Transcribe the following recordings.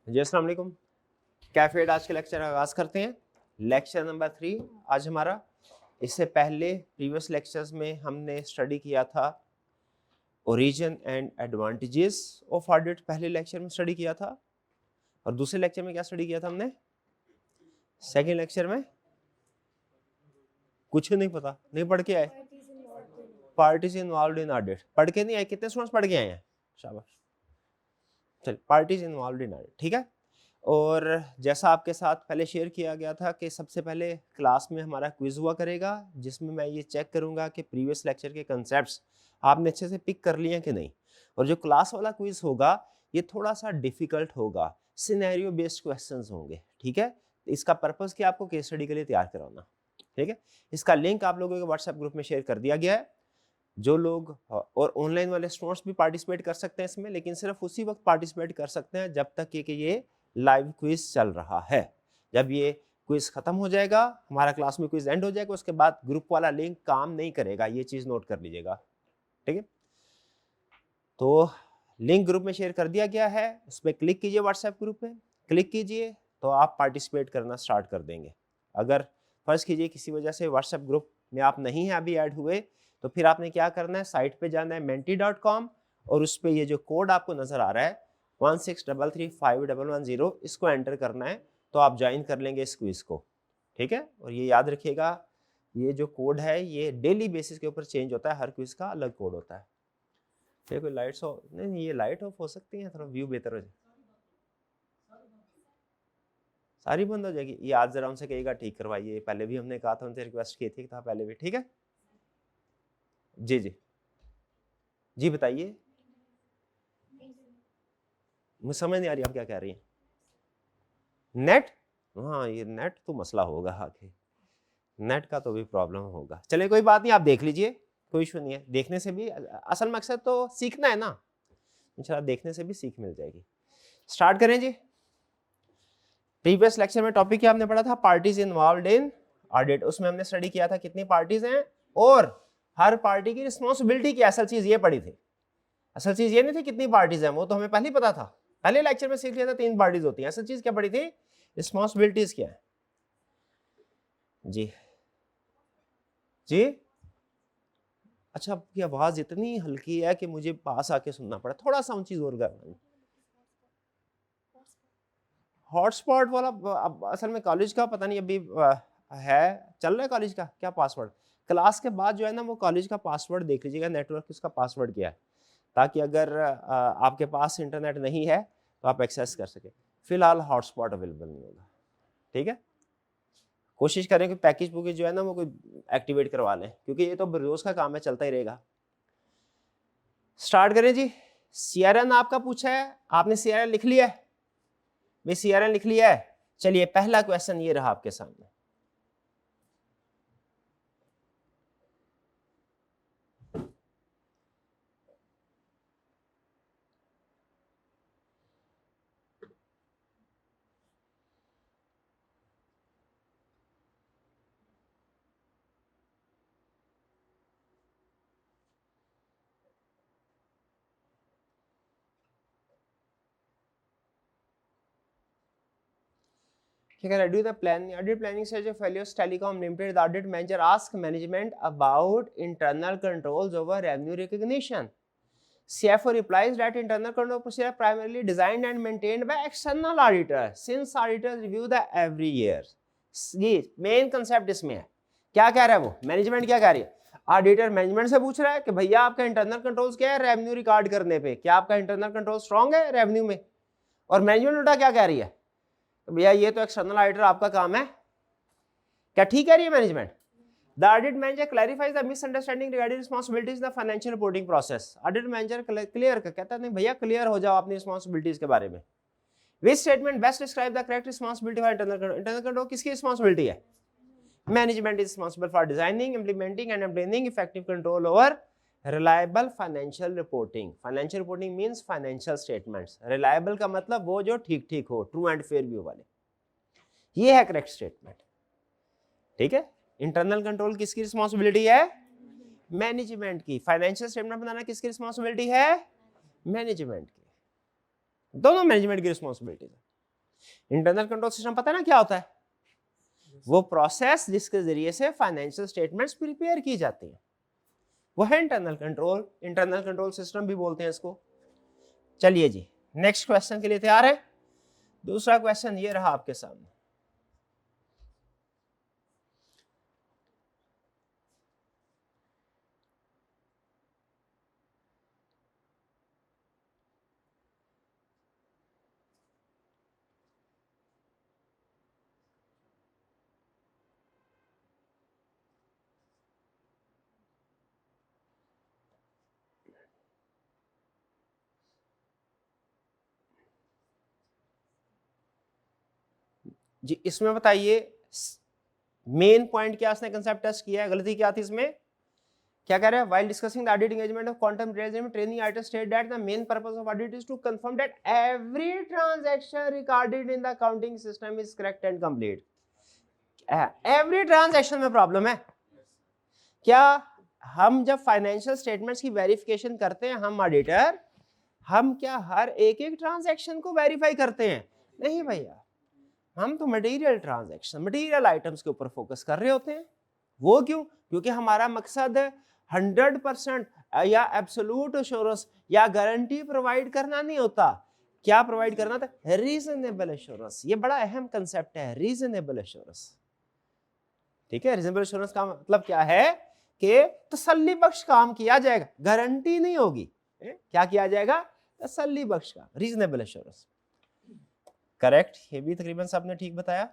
जी अस्सलाम वालेकुम। कैफेड आज के लेक्चर आगाज़ करते हैं। लेक्चर नंबर 3 आज हमारा। इससे पहले प्रीवियस लेक्चर्स में हमने स्टडी किया था origin and advantages of audit, पहले लेक्चर में स्टडी किया था। और दूसरे लेक्चर में क्या स्टडी किया था हमने? सेकेंड लेक्चर में कुछ नहीं पता, नहीं पढ़ के आए। पार्टीज इन्वॉल्व इन ऑडिट पढ़ के नहीं आए। कितने स्टूडेंट्स पढ़ के आए हैं? शाबाश। चल, पार्टीज इन्वॉल्व इन ऑडिट, ठीक है। और जैसा आपके साथ पहले शेयर किया गया था कि सबसे पहले क्लास में हमारा क्विज हुआ करेगा, जिसमें मैं ये चेक करूंगा कि प्रीवियस लेक्चर के कंसेप्ट्स आपने अच्छे से पिक कर लिए हैं कि नहीं। और जो क्लास वाला क्विज होगा ये थोड़ा सा डिफिकल्ट होगा, सिनेरियो बेस्ड क्वेश्चंस होंगे, ठीक है। इसका पर्पस क्या, आपको केस स्टडी के लिए तैयार कराना, ठीक है। इसका लिंक आप लोगों के व्हाट्सएप ग्रुप में शेयर कर दिया गया है। जो लोग और ऑनलाइन वाले स्टूडेंट्स भी पार्टिसिपेट कर सकते हैं इसमें, लेकिन सिर्फ उसी वक्त पार्टिसिपेट कर सकते हैं जब तक कि ये लाइव क्विज चल रहा है। जब ये क्विज खत्म हो जाएगा, हमारा क्लास में क्विज एंड हो जाएगा, उसके बाद ग्रुप वाला लिंक काम नहीं करेगा, ये चीज नोट कर लीजिएगा, ठीक है। तो लिंक ग्रुप में शेयर कर दिया गया है, उस पर क्लिक कीजिए, व्हाट्सएप ग्रुप पे क्लिक कीजिए तो आप पार्टिसिपेट करना स्टार्ट कर देंगे। अगर फर्ज कीजिए किसी वजह से व्हाट्सएप ग्रुप में आप नहीं हैं, अभी ऐड हुए, तो फिर आपने क्या करना है, साइट पे जाना है menti.com और उस पर ये जो कोड आपको नजर आ रहा है 16335110, इसको एंटर करना है तो आप ज्वाइन कर लेंगे इस क्विज को, ठीक है। और ये याद रखिएगा, ये जो कोड है ये डेली बेसिस के ऊपर चेंज होता है, हर क्विज का अलग कोड होता है। ठीक है, कोई लाइट्स हो नहीं, ये लाइट ऑफ हो सकती है, थोड़ा व्यू बेहतर हो जाए। सारी बंद हो जाएगी, ये आज जरा उनसे कहिएगा ठीक करवाइए, पहले भी हमने कहा था, उनसे रिक्वेस्ट की थी, था पहले भी, ठीक है। जी जी जी बताइए, मुझे समझ नहीं आ रही आप क्या कह रही हैं। नेट, हाँ ये नेट तो मसला होगा आगे, नेट का तो भी प्रॉब्लम होगा। चलिए कोई बात नहीं, आप देख लीजिए, कोई इशू नहीं है। देखने से भी असल मकसद तो सीखना है ना, इंशाल्लाह देखने से भी सीख मिल जाएगी। स्टार्ट करें जी। प्रीवियस लेक्चर में टॉपिक क्या हमने पढ़ा था, पार्टीज इन्वॉल्वड इन ऑडिट। उसमें हमने स्टडी किया था कितनी पार्टीज हैं और हर पार्टी की रिस्पॉन्सिबिलिटी की। असल चीज ये पढ़ी थी, असल चीज ये नहीं थी कितनी पार्टीज हैं, वो तो हमें पहले ही पता था, पहले लेक्चर में सीख लिया था 3 पार्टीज होती हैं। असल चीज क्या पढ़ी थी, रिस्पॉन्सिबिलिटीज क्या है। जी जी अच्छा, आपकी आवाज इतनी हल्की है कि मुझे पास आके सुनना पड़ा, थोड़ा सा ऊंची जोर का। हॉटस्पॉट वाला असल में कॉलेज का पता नहीं अभी है, चल रहा है कॉलेज का क्या पासवर्ड। क्लास के बाद जो है ना वो कॉलेज का पासवर्ड देख लीजिएगा, नेटवर्क उसका पासवर्ड क्या है, ताकि अगर आपके पास इंटरनेट नहीं है तो आप एक्सेस कर सके। फिलहाल हॉटस्पॉट अवेलेबल नहीं होगा, ठीक है। कोशिश करें कि पैकेज पुकेज जो है ना वो कोई एक्टिवेट करवा लें, क्योंकि ये तो रोज का काम है, चलता ही रहेगा। स्टार्ट करें जी। सीआरएन आपका पूछा है, आपने सीआरएन लिख लिया है? मैं सीआरएन लिख लिया है। चलिए पहला क्वेश्चन ये रहा आपके सामने। Do the plan audit planning stage of Helios Telecom Limited. The audit manager asked management about internal controls over revenue recognition. CFO replies that internal control procedure are primarily designed and maintained by external auditors, since auditors review the every year. ये main concept इसमें है। क्या कह रहा है वो management, क्या कह रही है, ऑडिटर मैनेजमेंट से पूछ रहा है कि भैया आपका इंटरनल कंट्रोल्स क्या है रेवेन्यू रिकॉर्ड करने पे, क्या आपका इंटरनल कंट्रोल स्ट्रांग है रेवेन्यू में। और मैनेजमेंट उल्टा क्या कह रही है, तो भैया ये तो एक्सटर्नल ऑडिटर आपका काम है। क्या ठीक कह रही है management? The audit manager clarifies the misunderstanding regarding responsibilities in the financial reporting process. Audit manager clear कहता है नहीं भैया क्लियर हो जाओ अपनी responsibilities के बारे में। Which statement best describe the correct responsibility for internal control? Internal control किसकी responsibility है? Management is responsible for designing, implementing and obtaining effective control over reliable financial reporting. Financial reporting means financial statements. Reliable का मतलब वो जो ठीक ठीक हो, true and fair view वाले, ये है correct statement, ठीक है। इंटरनल कंट्रोल किसकी रिस्पॉन्सिबिलिटी है? मैनेजमेंट की। फाइनेंशियल स्टेटमेंट बनाना किसकी रिस्पॉन्सिबिलिटी है? मैनेजमेंट की। दोनों मैनेजमेंट की रिस्पॉन्सिबिलिटी है। इंटरनल कंट्रोल सिस्टम पता है ना क्या होता है? वो प्रोसेस जिसके जरिए से फाइनेंशियल स्टेटमेंट्स प्रिपेयर की जाती है, वो है internal control. Internal control system भी बोलते हैं इसको। चलिए जी, नेक्स्ट क्वेश्चन के लिए तैयार है? दूसरा क्वेश्चन ये रहा आपके सामने। जी इसमें बताइए मेन पॉइंट क्या इसने कंसेप्ट टेस्ट किया है, गलती क्या थी इसमें? क्या कह रहा है? While discussing the audit engagement of quantum realism training item state that the main purpose of audit is to confirm that every transaction recorded in the accounting system is correct and complete. Every transaction में problem है क्या? हम जब financial statements की verification करते हैं, हम auditor, हम क्या हर एक एक ट्रांजैक्शन को वेरीफाई करते हैं? नहीं भैया, हम तो मटेरियल ट्रांजैक्शन, मटेरियल आइटम्स के ऊपर फोकस कर रहे होते हैं। वो क्यों? क्योंकि हमारा मकसद 100% या एब्सोल्यूट एश्योरेंस या गारंटी प्रोवाइड करना नहीं होता। क्या प्रोवाइड करना था? Reasonable assurance. ये बड़ा अहम कंसेप्ट है, रीजनेबल एश्योरेंस। ठीक है, रीजनेबल एश्योरेंस का मतलब क्या है कि तसल्ली बख्श काम किया जाएगा, गारंटी नहीं होगी। क्या किया जाएगा? तसल्ली बख्श का, रीजनेबल एश्योरेंस। करेक्ट, ये भी तकरीबन सबने ठीक बताया।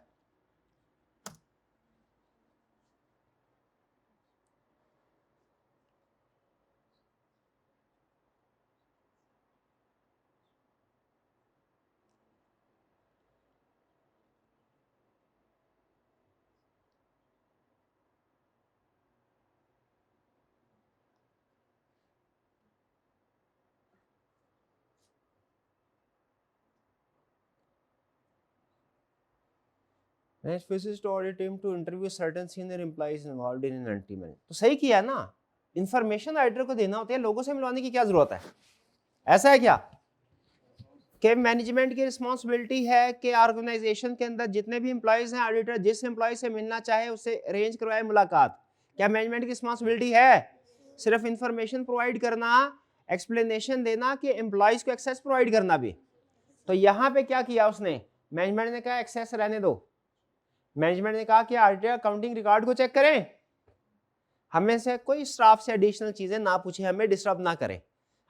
Next visits to audit team to interview certain senior employees involved in an anti-money। तो सही किया ना, इंफॉर्मेशन ऑडिटर को देना होती है, लोगों से मिलवाने की क्या जरूरत है? ऐसा है क्या कि मैनेजमेंट की रिस्पॉन्सिबिलिटी है कि ऑर्गेनाइजेशन के अंदर जितने भी एम्प्लॉयज हैं, ऑडिटर जिस एम्प्लॉय से मिलना चाहे उससे अरेंज करवाए मुलाकात? क्या मैनेजमेंट की रिस्पॉन्सिबिलिटी है सिर्फ इंफॉर्मेशन प्रोवाइड करना, एक्सप्लेनेशन देना, कि एम्प्लॉयज को एक्सेस प्रोवाइड करना भी? तो यहाँ पे क्या किया उसने? मैनेजमेंट ने कहा एक्सेस रहने दो। मैनेजमेंट ने कहा कि ऑडिटर अकाउंटिंग रिकॉर्ड को चेक करें, हमें से कोई स्टाफ से एडिशनल चीजें ना पूछे, हमें डिस्टर्ब ना करें।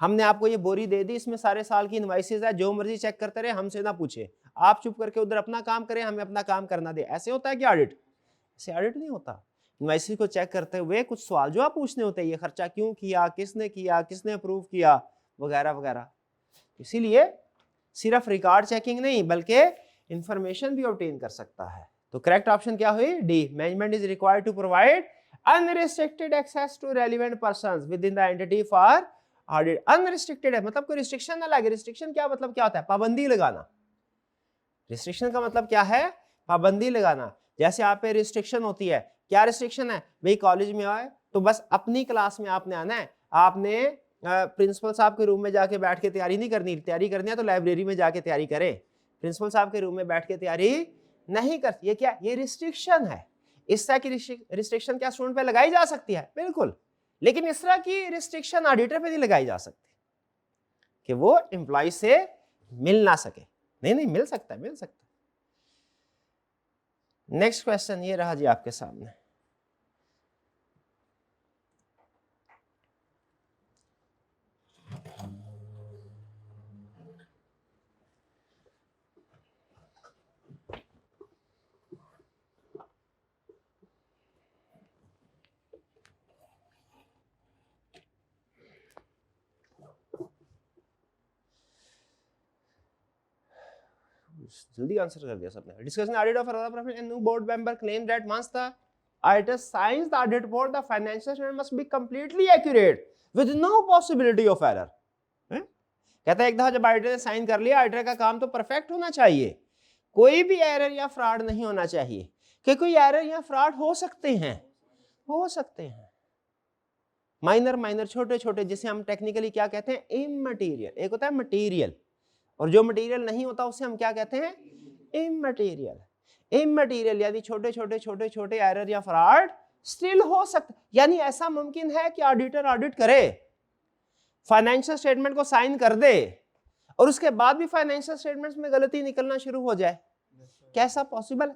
हमने आपको ये बोरी दे दी, इसमें सारे साल की इनवाइसेस है, जो मर्जी चेक करते रहे, हमसे ना पूछे। आप चुप करके उधर अपना काम करें, हमें अपना काम करना दे। ऐसे होता है कि ऑडिट? ऐसे ऑडिट नहीं होता। इनवाइसेस को चेक करते हुए कुछ सवाल जवाब पूछने होते हैं, ये खर्चा क्यों किया, किसने किया, किसने अप्रूव किया, वगैरह वगैरह। इसीलिए सिर्फ रिकॉर्ड चेकिंग नहीं बल्कि इंफॉर्मेशन भी ऑब्टेन कर सकता है। तो करेक्ट ऑप्शन क्या हुई? D. Management is required to provide unrestricted access to relevant persons within the entity for audit. Unrestricted है मतलब कोई रिस्ट्रिक्शन ना लगे। रिस्ट्रिक्शन क्या मतलब क्या होता है? पाबंदी लगाना। रिस्ट्रिक्शन का मतलब क्या है? पाबंदी लगाना। जैसे आप पे रिस्ट्रिक्शन होती है, क्या रिस्ट्रिक्शन है भाई? कॉलेज में आए तो बस अपनी क्लास में आपने आना है, आपने प्रिंसिपल साहब के रूम में जाके बैठ के तैयारी नहीं करनी। तैयारी करनी है तो लाइब्रेरी में जाके तैयारी करें, प्रिंसिपल साहब के रूम में बैठ के तैयारी नहीं करती। ये क्या? ये रिस्ट्रिक्शन है। इस तरह की रिस्ट्रिक्शन क्या स्टूडेंट पे लगाई जा सकती है? बिल्कुल, लेकिन इस तरह की रिस्ट्रिक्शन ऑडिटर पे नहीं लगाई जा सकती कि वो एम्प्लॉय से मिल ना सके। नहीं नहीं, मिल सकता है, मिल सकता है। नेक्स्ट क्वेश्चन ये रहा जी आपके सामने। जल्दी आंसर कर दिया सबने। Discussion audit of other profit and new board member claim that once the auditor signs the audit report the financial statement must be completely accurate with no possibility of error. कहता है एक दफा जब auditor ने sign कर लिया, auditor का काम तो परफेक्ट होना चाहिए, कोई भी एरर या फ्रॉड नहीं होना चाहिए। कि कोई एरर या फ्रॉड हो सकते हैं, हो सकते हैं, माइनर माइनर, छोटे छोटे, जिसे हम टेक्निकली क्या कहते हैं? इमटेरियल। एक होता है मटेरियल, और जो मटेरियल नहीं होता उसे हम क्या कहते हैं? इमटेरियल यानी छोटे एरर या फ्रॉड स्टिल हो सकता, यानी ऐसा मुमकिन है कि ऑडिटर ऑडिट करे, फाइनेंशियल स्टेटमेंट को साइन कर दे और उसके बाद भी फाइनेंशियल स्टेटमेंट्स में गलती निकलना शुरू हो जाए। कैसा पॉसिबल?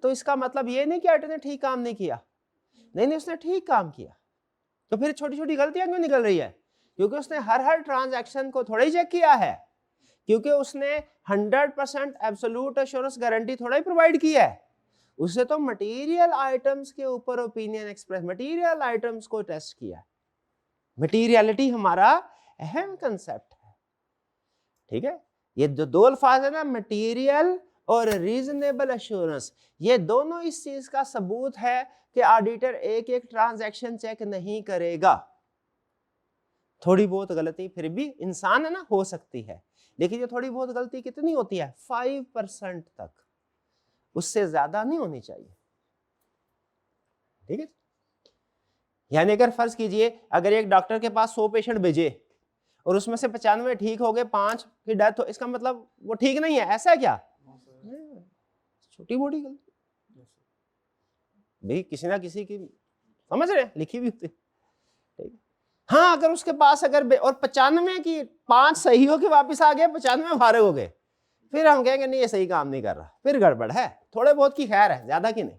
तो इसका मतलब ये नहीं कि ऑडिटर ने ठीक काम नहीं किया, नहीं उसने ठीक काम किया, तो फिर छोटी छोटी गलतियां क्यों निकल रही है? क्योंकि उसने हर ट्रांजैक्शन को थोड़ा ही चेक किया है, क्योंकि उसने 100% एब्सोल्यूट एश्योरेंस गारंटी थोड़ा ही प्रोवाइड किया है, उसने तो मटेरियल आइटम्स के ऊपर ओपिनियन एक्सप्रेस, मटेरियल आइटम्स को टेस्ट किया। मटेरियलिटी हमारा अहम कंसेप्ट है, ठीक है। ये जो दो अल्फाज है ना, मटेरियल और रीजनेबल एश्योरेंस, ये दोनों इस चीज का सबूत है कि ऑडिटर एक एक ट्रांजैक्शन चेक नहीं करेगा। थोड़ी बहुत गलती फिर भी इंसान है ना हो सकती है, लेकिन ये थोड़ी बहुत गलती कितनी होती है? 5% तक, उससे ज्यादा नहीं होनी चाहिए, ठीक है। यानी अगर फर्ज कीजिए अगर एक डॉक्टर के पास 100 पेशेंट भेजे और उसमें से 95 ठीक हो गए, 5 की डेथ हो, इसका मतलब वो ठीक नहीं है, ऐसा है क्या? छोटी मोटी गलती भाई किसी ना किसी की, समझ रहे हैं, लिखी भी होती, ठीक। हाँ अगर उसके पास अगर और 95 की 5 सही हो के वापिस आ गए, 95 फारिग हो गए, फिर हम कहेंगे नहीं ये सही काम नहीं कर रहा, फिर गड़बड़ है, थोड़े बहुत की खैर है, ज्यादा की नहीं।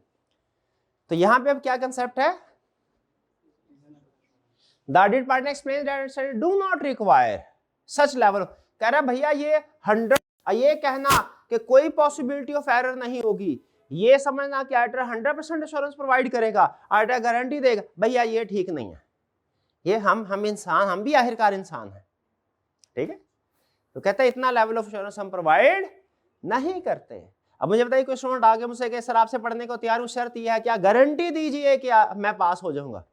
तो यहां पे अब क्या कंसेप्ट है? The audit partner explains that do not require such level, कह रहा भैया ये 100, ये कहना कि कोई पॉसिबिलिटी ऑफ एरर नहीं होगी, ये समझना कि ऑडिटर 100% एश्योरेंस प्रोवाइड करेगा, ऑडिटर गारंटी देगा, भैया ये ठीक नहीं है। ये हम इंसान, हम भी आखिरकार इंसान हैं, ठीक है। तो कहते हैं इतना लेवल ऑफ एश्योरेंस हम प्रोवाइड नहीं करते। अब मुझे बताइए कोई स्टूडेंट आगे मुझसे कहे सर आपसे पढ़ने को तैयार हूं, शर्त यह है क्या गारंटी दीजिए कि मैं पास हो जाऊंगा,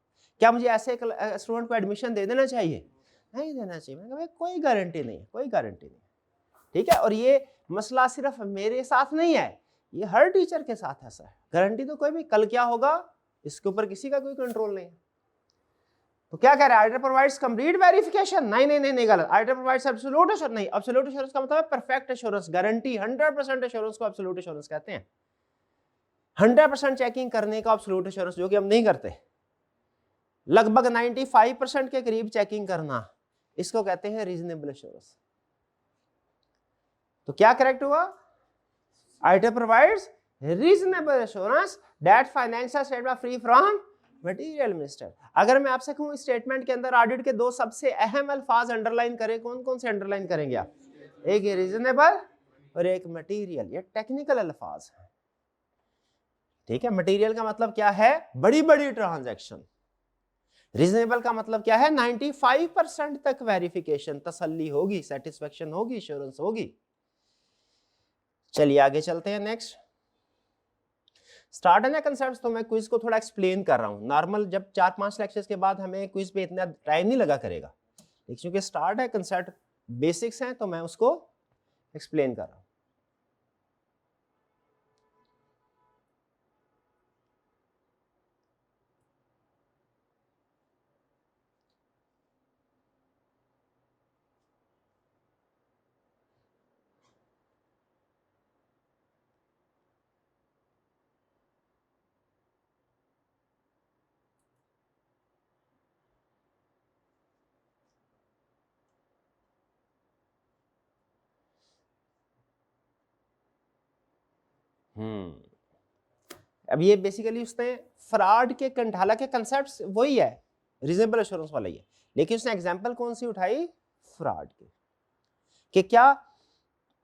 क्या मुझे ऐसे स्टूडेंट को एडमिशन दे देना चाहिए? नहीं देना चाहिए। मैंने कहा कोई गारंटी नहीं है, कोई गारंटी नहीं, ठीक है। और ये मसला सिर्फ मेरे साथ नहीं है, ये हर टीचर के साथ ऐसा है। गारंटी तो कोई भी, कल क्या होगा इसके ऊपर किसी का कोई कंट्रोल नहीं है। तो क्या कह रहा है? ऑडिटर प्रोवाइड्स कंप्लीट वेरिफिकेशन, नहीं गलत। ऑडिटर प्रोवाइड्स एब्सोल्यूट एश्योरेंस, नहीं, एब्सोल्यूट एश्योरेंस का मतलब है परफेक्ट एश्योरेंस, गारंटी 100% एश्योरेंस को एब्सोल्यूट एश्योरेंस कहते हैं। 100% चेकिंग करने का एब्सोल्यूट एश्योरेंस, जो कि हम नहीं करते, लगभग 95% के करीब चेकिंग करना, इसको कहते हैं रीजनेबल एश्योरेंस। तो क्या करेक्ट हुआ? Auditor provides reasonable assurance that financial statement free from material mistake. अगर मैं आपसे कहूं इस स्टेटमेंट के अंदर ऑडिट के दो सबसे अहम अल्फाज अंडरलाइन करें, कौन कौन से अंडरलाइन करेंगे आप? एक रीजनेबल और एक मटेरियल। ये टेक्निकल अल्फाज है, ठीक है। मटेरियल का मतलब क्या है? बड़ी बड़ी ट्रांजैक्शन। रीजनेबल का मतलब क्या है? 95% तक वेरिफिकेशन, तसल्ली होगी, सेटिस्फेक्शन होगी, एश्योरेंस होगी। चलिए आगे चलते हैं। Next start and concepts. तो मैं क्विज को थोड़ा एक्सप्लेन कर रहा हूं। नॉर्मल जब 4-5 लेक्चर्स के बाद हमें क्विज पे इतना टाइम नहीं लगा करेगा, लेकिन क्योंकि स्टार्ट है, कंसेप्ट बेसिक्स हैं, तो मैं उसको एक्सप्लेन कर रहा हूं। अब ये बेसिकली उसने फ्रॉड के कंठाला के कंसेप्ट्स वही है, रीजनेबल एश्योरेंस वाला ही है, लेकिन उसने एग्जांपल कौन सी उठाई? फ्रॉड के, कि क्या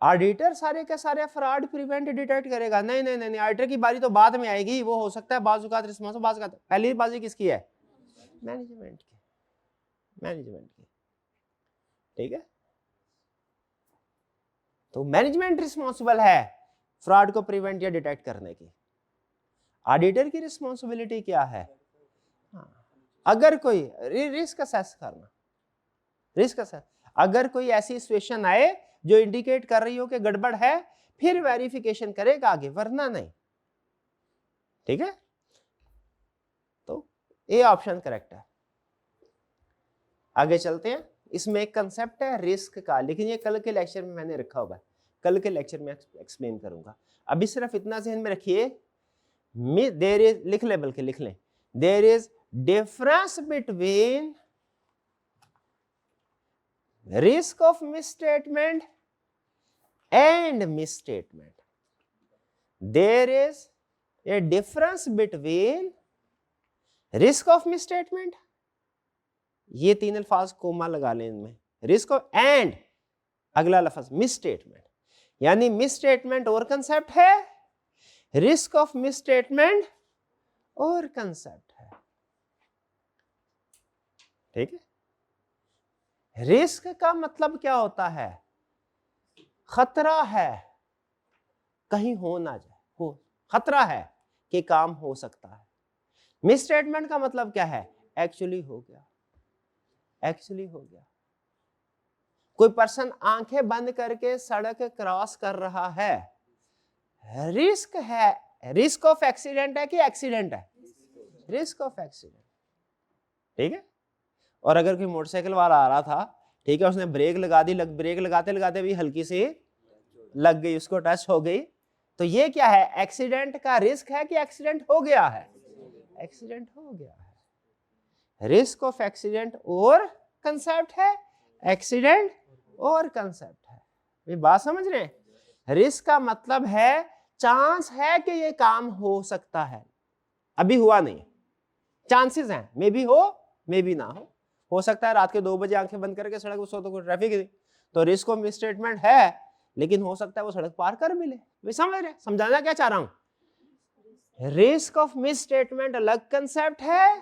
ऑडिटर सारे के सारे फ्रॉड प्रिवेंट डिटेक्ट करेगा? नहीं, ऑडिटर की बारी तो बाद में आएगी, वो हो सकता है बाजुकात रिस्पॉन्सिबल, बाजुकात पहली बाजी किसकी है? मैनेजमेंट की, मैनेजमेंट की, ठीक है। तो मैनेजमेंट रिस्पॉन्सिबल है फ्रॉड को प्रिवेंट या डिटेक्ट करने की। ऑडिटर की रिस्पॉन्सिबिलिटी क्या है? अगर कोई रिस्क असेस करना, रिस्क असेस, अगर कोई ऐसी सिचुएशन आए जो इंडिकेट कर रही हो कि गड़बड़ है, फिर वेरिफिकेशन करेगा आगे, वरना नहीं, ठीक है। तो ए ऑप्शन करेक्ट है। आगे चलते हैं। इसमें एक कंसेप्ट है रिस्क का, लेकिन ये कल के लेक्चर में मैंने रखा हुआ है। कल के लेक्चर में एक्सप्लेन करूंगा। अभी सिर्फ इतना ध्यान में रखिए, देयर इज, लिख ले, बल्कि लिख लें, there is difference between risk of misstatement and misstatement. There is a difference between risk of misstatement, ये तीन अल्फाज कोमा लगा लें इनमें, रिस्क ऑफ एंड अगला लफ्ज मिसस्टेटमेंट, यानी मिसस्टेटमेंट और कंसेप्ट है, रिस्क ऑफ मिसस्टेटमेंट और कंसेप्ट है। ठीक है, रिस्क का मतलब क्या होता है? खतरा है कहीं हो ना जाए, हो खतरा है कि काम हो सकता है। मिसस्टेटमेंट का मतलब क्या है? एक्चुअली हो गया, एक्चुअली हो गया। कोई पर्सन आंखें बंद करके सड़क क्रॉस कर रहा है, रिस्क है, रिस्क ऑफ एक्सीडेंट है कि एक्सीडेंट है? Risk of accident. ठीक है, और अगर कोई मोटरसाइकिल वाला आ रहा था, ठीक है, उसने ब्रेक लगा दी, ब्रेक लगाते लगाते भी हल्की सी लग गई, उसको टच हो गई, तो ये क्या है? एक्सीडेंट का रिस्क है कि एक्सीडेंट हो गया है? एक्सीडेंट हो गया है। रिस्क ऑफ एक्सीडेंट और कंसेप्ट है, एक्सीडेंट और कंसेप्ट है। ये बात समझ रहे हैं? रिस्क का मतलब है चांस है कि ये काम हो सकता है, अभी हुआ नहीं, चांसेस हैं, मे भी हो मे भी ना हो सकता है रात के 2 बजे आंखें बंद करके सड़क उस तो ट्रैफिक है, तो रिस्क ऑफ मिसस्टेटमेंट है, लेकिन हो सकता है वो सड़क पार कर भी ले। वे समझ रहे, समझाना क्या चाह रहा हूं? रिस्क ऑफ मिसस्टेटमेंट अलग कंसेप्ट है,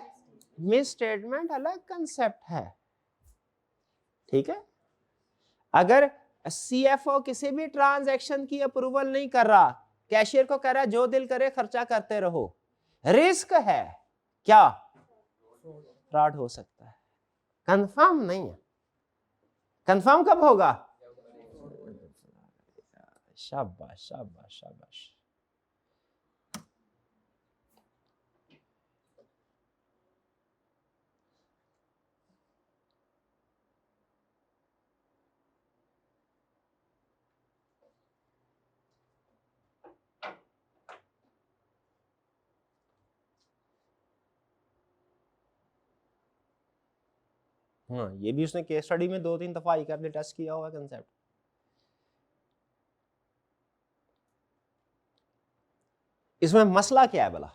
मिसस्टेटमेंट अलग कंसेप्ट है। ठीक है, अगर सीएफओ किसी भी ट्रांजैक्शन की अप्रूवल नहीं कर रहा, कैशियर को कह रहा है जो दिल करे खर्चा करते रहो, रिस्क है क्या? फ्रॉड हो सकता है, कंफर्म नहीं है। कंफर्म कब होगा? शाबाश शाबाश शाबाश। हाँ, ये भी उसने केस स्टडी में 2-3 दफा आई आपने टेस्ट किया हुआ कंसेप्ट। इसमें मसला क्या है भला?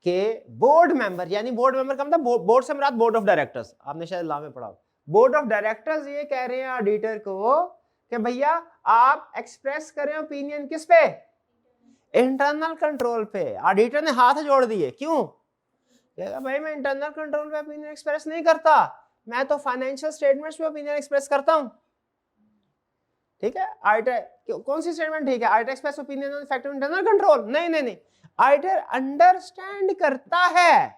कि बोर्ड मेंबर, यानी बोर्ड मेंबर का मतलब बोर्ड से मुराद बोर्ड ऑफ डायरेक्टर्स, आपने शायद लॉ में पढ़ा। बोर्ड ऑफ डायरेक्टर्स ये कह रहे हैं ऑडिटर को कि भैया आप एक्सप्रेस करें ओपिनियन किस पे? इंटरनल कंट्रोल पे। ऑडिटर ने हाथ जोड़ दिए, क्यों? भाई मैं इंटरनल कंट्रोल पे ओपिनियन एक्सप्रेस नहीं करता, मैं तो फाइनेंशियल स्टेटमेंट्स पे ओपिनियन एक्सप्रेस करता हूं। ठीक है, ऑडिटर कौन सी स्टेटमेंट ठीक है? Auditor express opinion on fact of internal control, नहीं नहीं नहीं, ऑडिटर अंडरस्टैंड करता है,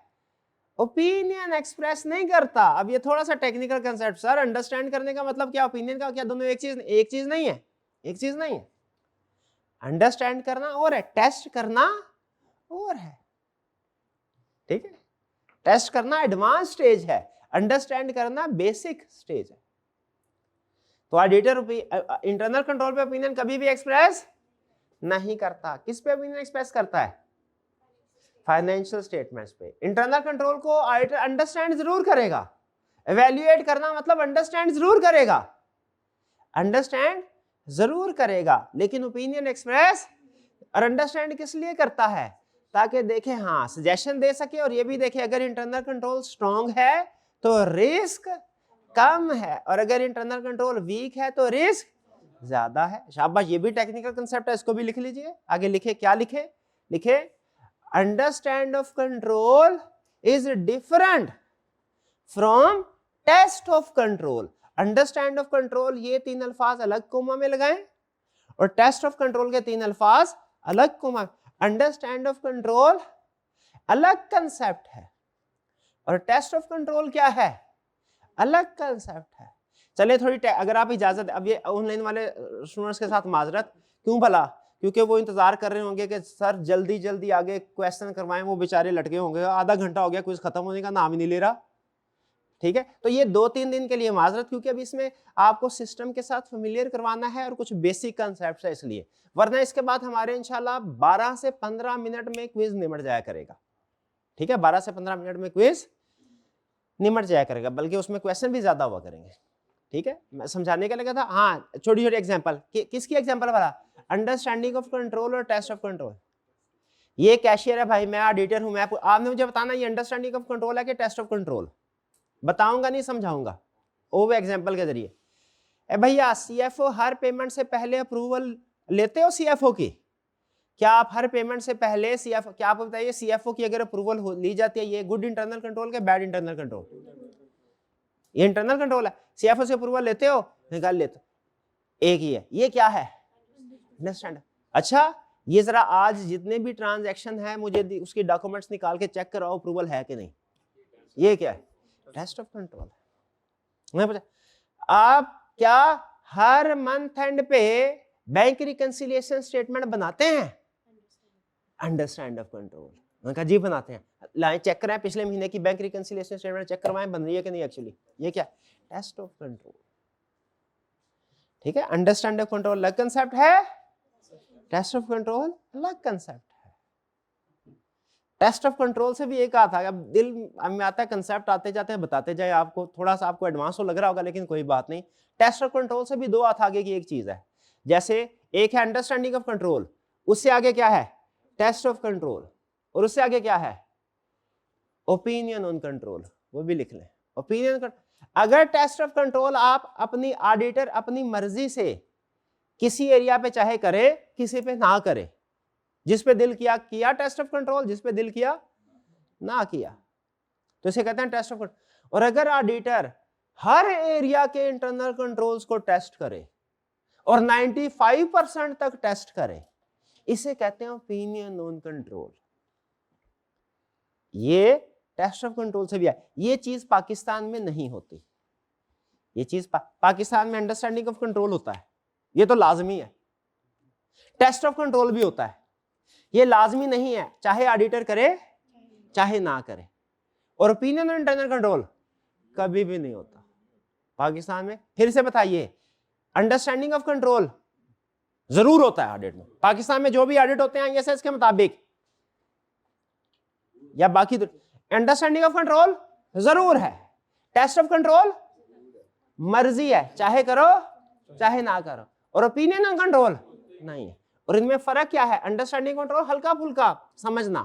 ओपिनियन एक्सप्रेस नहीं करता। अब ये थोड़ा सा टेक्निकल कंसेप्ट सर, अंडरस्टैंड करने का मतलब क्या, ओपिनियन का क्या, दोनों एक चीज नहीं है, एक चीज नहीं है। अंडरस्टैंड करना और है, टेस्ट करना और है। ठीक है, टेस्ट करना एडवांस स्टेज है, अंडरस्टैंड करना बेसिक स्टेज है। तो ऑडिटर इंटरनल कंट्रोल पे ओपिनियन कभी भी एक्सप्रेस नहीं करता। किस पे ओपिनियन एक्सप्रेस करता है? फाइनेंशियल स्टेटमेंट्स पे। इंटरनल कंट्रोल को ऑडिटर अंडरस्टैंड जरूर करेगा, एवेल्युएट करना मतलब अंडरस्टैंड जरूर करेगा, अंडरस्टैंड जरूर करेगा, लेकिन ओपिनियन एक्सप्रेस और अंडरस्टैंड किस लिए करता है? ताकि देखे, हाँ सजेशन दे सके, और ये भी देखे अगर इंटरनल कंट्रोल स्ट्रांग है तो रिस्क कम है, और अगर इंटरनल कंट्रोल वीक है तो रिस्क ज्यादा है। शाबाश, ये भी टेक्निकल कंसेप्ट है, इसको भी लिख लीजिए। आगे लिखे, क्या लिखे? लिखे understand of control is different from test of control. Understand of control, ये 3 अल्फाज अलग कोमा में लगाएं, और टेस्ट ऑफ कंट्रोल के 3 अल्फाज अलग कोमा। अंडरस्टैंड ऑफ कंट्रोल अलग कंसेप्ट है, और टेस्ट ऑफ कंट्रोल क्या है? अलग कंसेप्ट है। चलिए थोड़ी अगर आप इजाजत, अब ये ऑनलाइन वाले स्टूडेंट्स के साथ माजरत, क्यों भला? क्योंकि वो इंतजार कर रहे होंगे कि सर जल्दी जल्दी आगे क्वेश्चन करवाएं, वो बेचारे लटके होंगे, आधा घंटा हो गया क्विज खत्म होने का नाम ही नहीं ले रहा। ठीक है, तो ये 2-3 दिन के लिए माजरत, क्योंकि अभी इसमें आपको सिस्टम के साथ फेमिलियर करवाना है और कुछ बेसिक कंसेप्ट है इसलिए, वरना इसके बाद हमारे इंशाल्लाह 12 से 15 मिनट में क्विज निमट जाया करेगा। ठीक है, 12 से 15 मिनट में क्विज निमट जाया करेगा, बल्कि उसमें क्वेश्चन भी ज्यादा हुआ करेंगे। ठीक है, मैं समझाने का लगा था। हाँ, छोटी छोटी एग्जांपल, किसकी एग्जांपल वाला, अंडरस्टैंडिंग ऑफ कंट्रोल और टेस्ट ऑफ कंट्रोल। ये कैशियर है भाई, मैं ऑडिटर हूं, मैं आपने मुझे बताना ये अंडरस्टैंडिंग ऑफ कंट्रोल है कि टेस्ट ऑफ कंट्रोल, बताऊंगा नहीं समझाऊंगा, वो एग्जांपल के जरिए। ए भैया, सीएफओ हर पेमेंट से पहले अप्रूवल लेते हो सीएफओ की? क्या आप हर पेमेंट से पहले सीएफओ, क्या आप बताइए सीएफओ की अगर अप्रूवल ली जाती है, ये गुड इंटरनल कंट्रोल के बैड इंटरनल कंट्रोल? ये इंटरनल कंट्रोल है। सीएफओ से अप्रूवल लेते हो? निकाल लेते, एक ही है। ये क्या है? अंडरस्टैंड। अच्छा, ये जरा आज जितने भी ट्रांजैक्शन है मुझे उसकी डॉक्यूमेंट्स निकाल के चेक कराओ अप्रूवल है कि नहीं। ये क्या है? Test of control. आप क्या हर मंथ एंड पे बैंक रिकंसिलिएशन स्टेटमेंट बनाते हैं? Understand of control. मैंने कहा जी बनाते हैं, लाइन चेक कराएं पिछले महीने की बैंक रिकंसिलिएशन स्टेटमेंट चेक करवाएं बन रही है कि नहीं एक्चुअली। ये क्या? Test of control. ठीक है, अंडरस्टैंड ऑफ कंट्रोल अलग कंसेप्ट है, टेस्ट ऑफ कंट्रोल अलग कंसेप्ट है। टेस्ट ऑफ कंट्रोल से भी एक आता है, अब दिल में आता है कंसेप्ट आते जाते हैं बताते जाए, आपको थोड़ा सा आपको एडवांस हो लग रहा होगा लेकिन कोई बात नहीं। टेस्ट ऑफ कंट्रोल से भी दो हाथ आगे की एक चीज है, जैसे एक है अंडरस्टैंडिंग ऑफ कंट्रोल, उससे आगे क्या है? टेस्ट ऑफ कंट्रोल, और उससे आगे क्या है? ओपिनियन ऑन कंट्रोल, वो भी लिख लें। ओपिनियन, अगर टेस्ट ऑफ कंट्रोल आप अपनी ऑडिटर अपनी मर्जी से किसी एरिया पे चाहे करे, किसी पे ना करे, जिस पे दिल किया किया टेस्ट ऑफ कंट्रोल, जिस पे दिल किया ना किया, तो इसे कहते हैं टेस्ट ऑफ कंट्रोल। और अगर ऑडिटर हर एरिया के इंटरनल कंट्रोल्स को टेस्ट करे और 95% तक टेस्ट करे, इसे कहते हैं ओपिनियन ऑन कंट्रोल। ये टेस्ट ऑफ कंट्रोल से भी है। ये चीज पाकिस्तान में नहीं होती। ये चीज पाकिस्तान में अंडरस्टैंडिंग ऑफ कंट्रोल होता है, ये तो लाजमी है। टेस्ट ऑफ कंट्रोल भी होता है, ये लाजमी नहीं है, चाहे ऑडिटर करे चाहे ना करे। और ओपिनियन ऑन इंटरनल कंट्रोल कभी भी नहीं होता पाकिस्तान में। फिर से बताइए, अंडरस्टैंडिंग ऑफ कंट्रोल जरूर होता है ऑडिट में। पाकिस्तान में जो भी ऑडिट होते हैं आईएसएस के मुताबिक या बाकी, अंडरस्टैंडिंग ऑफ कंट्रोल जरूर है, टेस्ट ऑफ कंट्रोल मर्जी है, चाहे करो चाहे ना करो। और ओपिनियन ऑन कंट्रोल नहीं है। और इनमें फर्क क्या है? अंडरस्टैंडिंग कंट्रोल हल्का फुल्का समझना,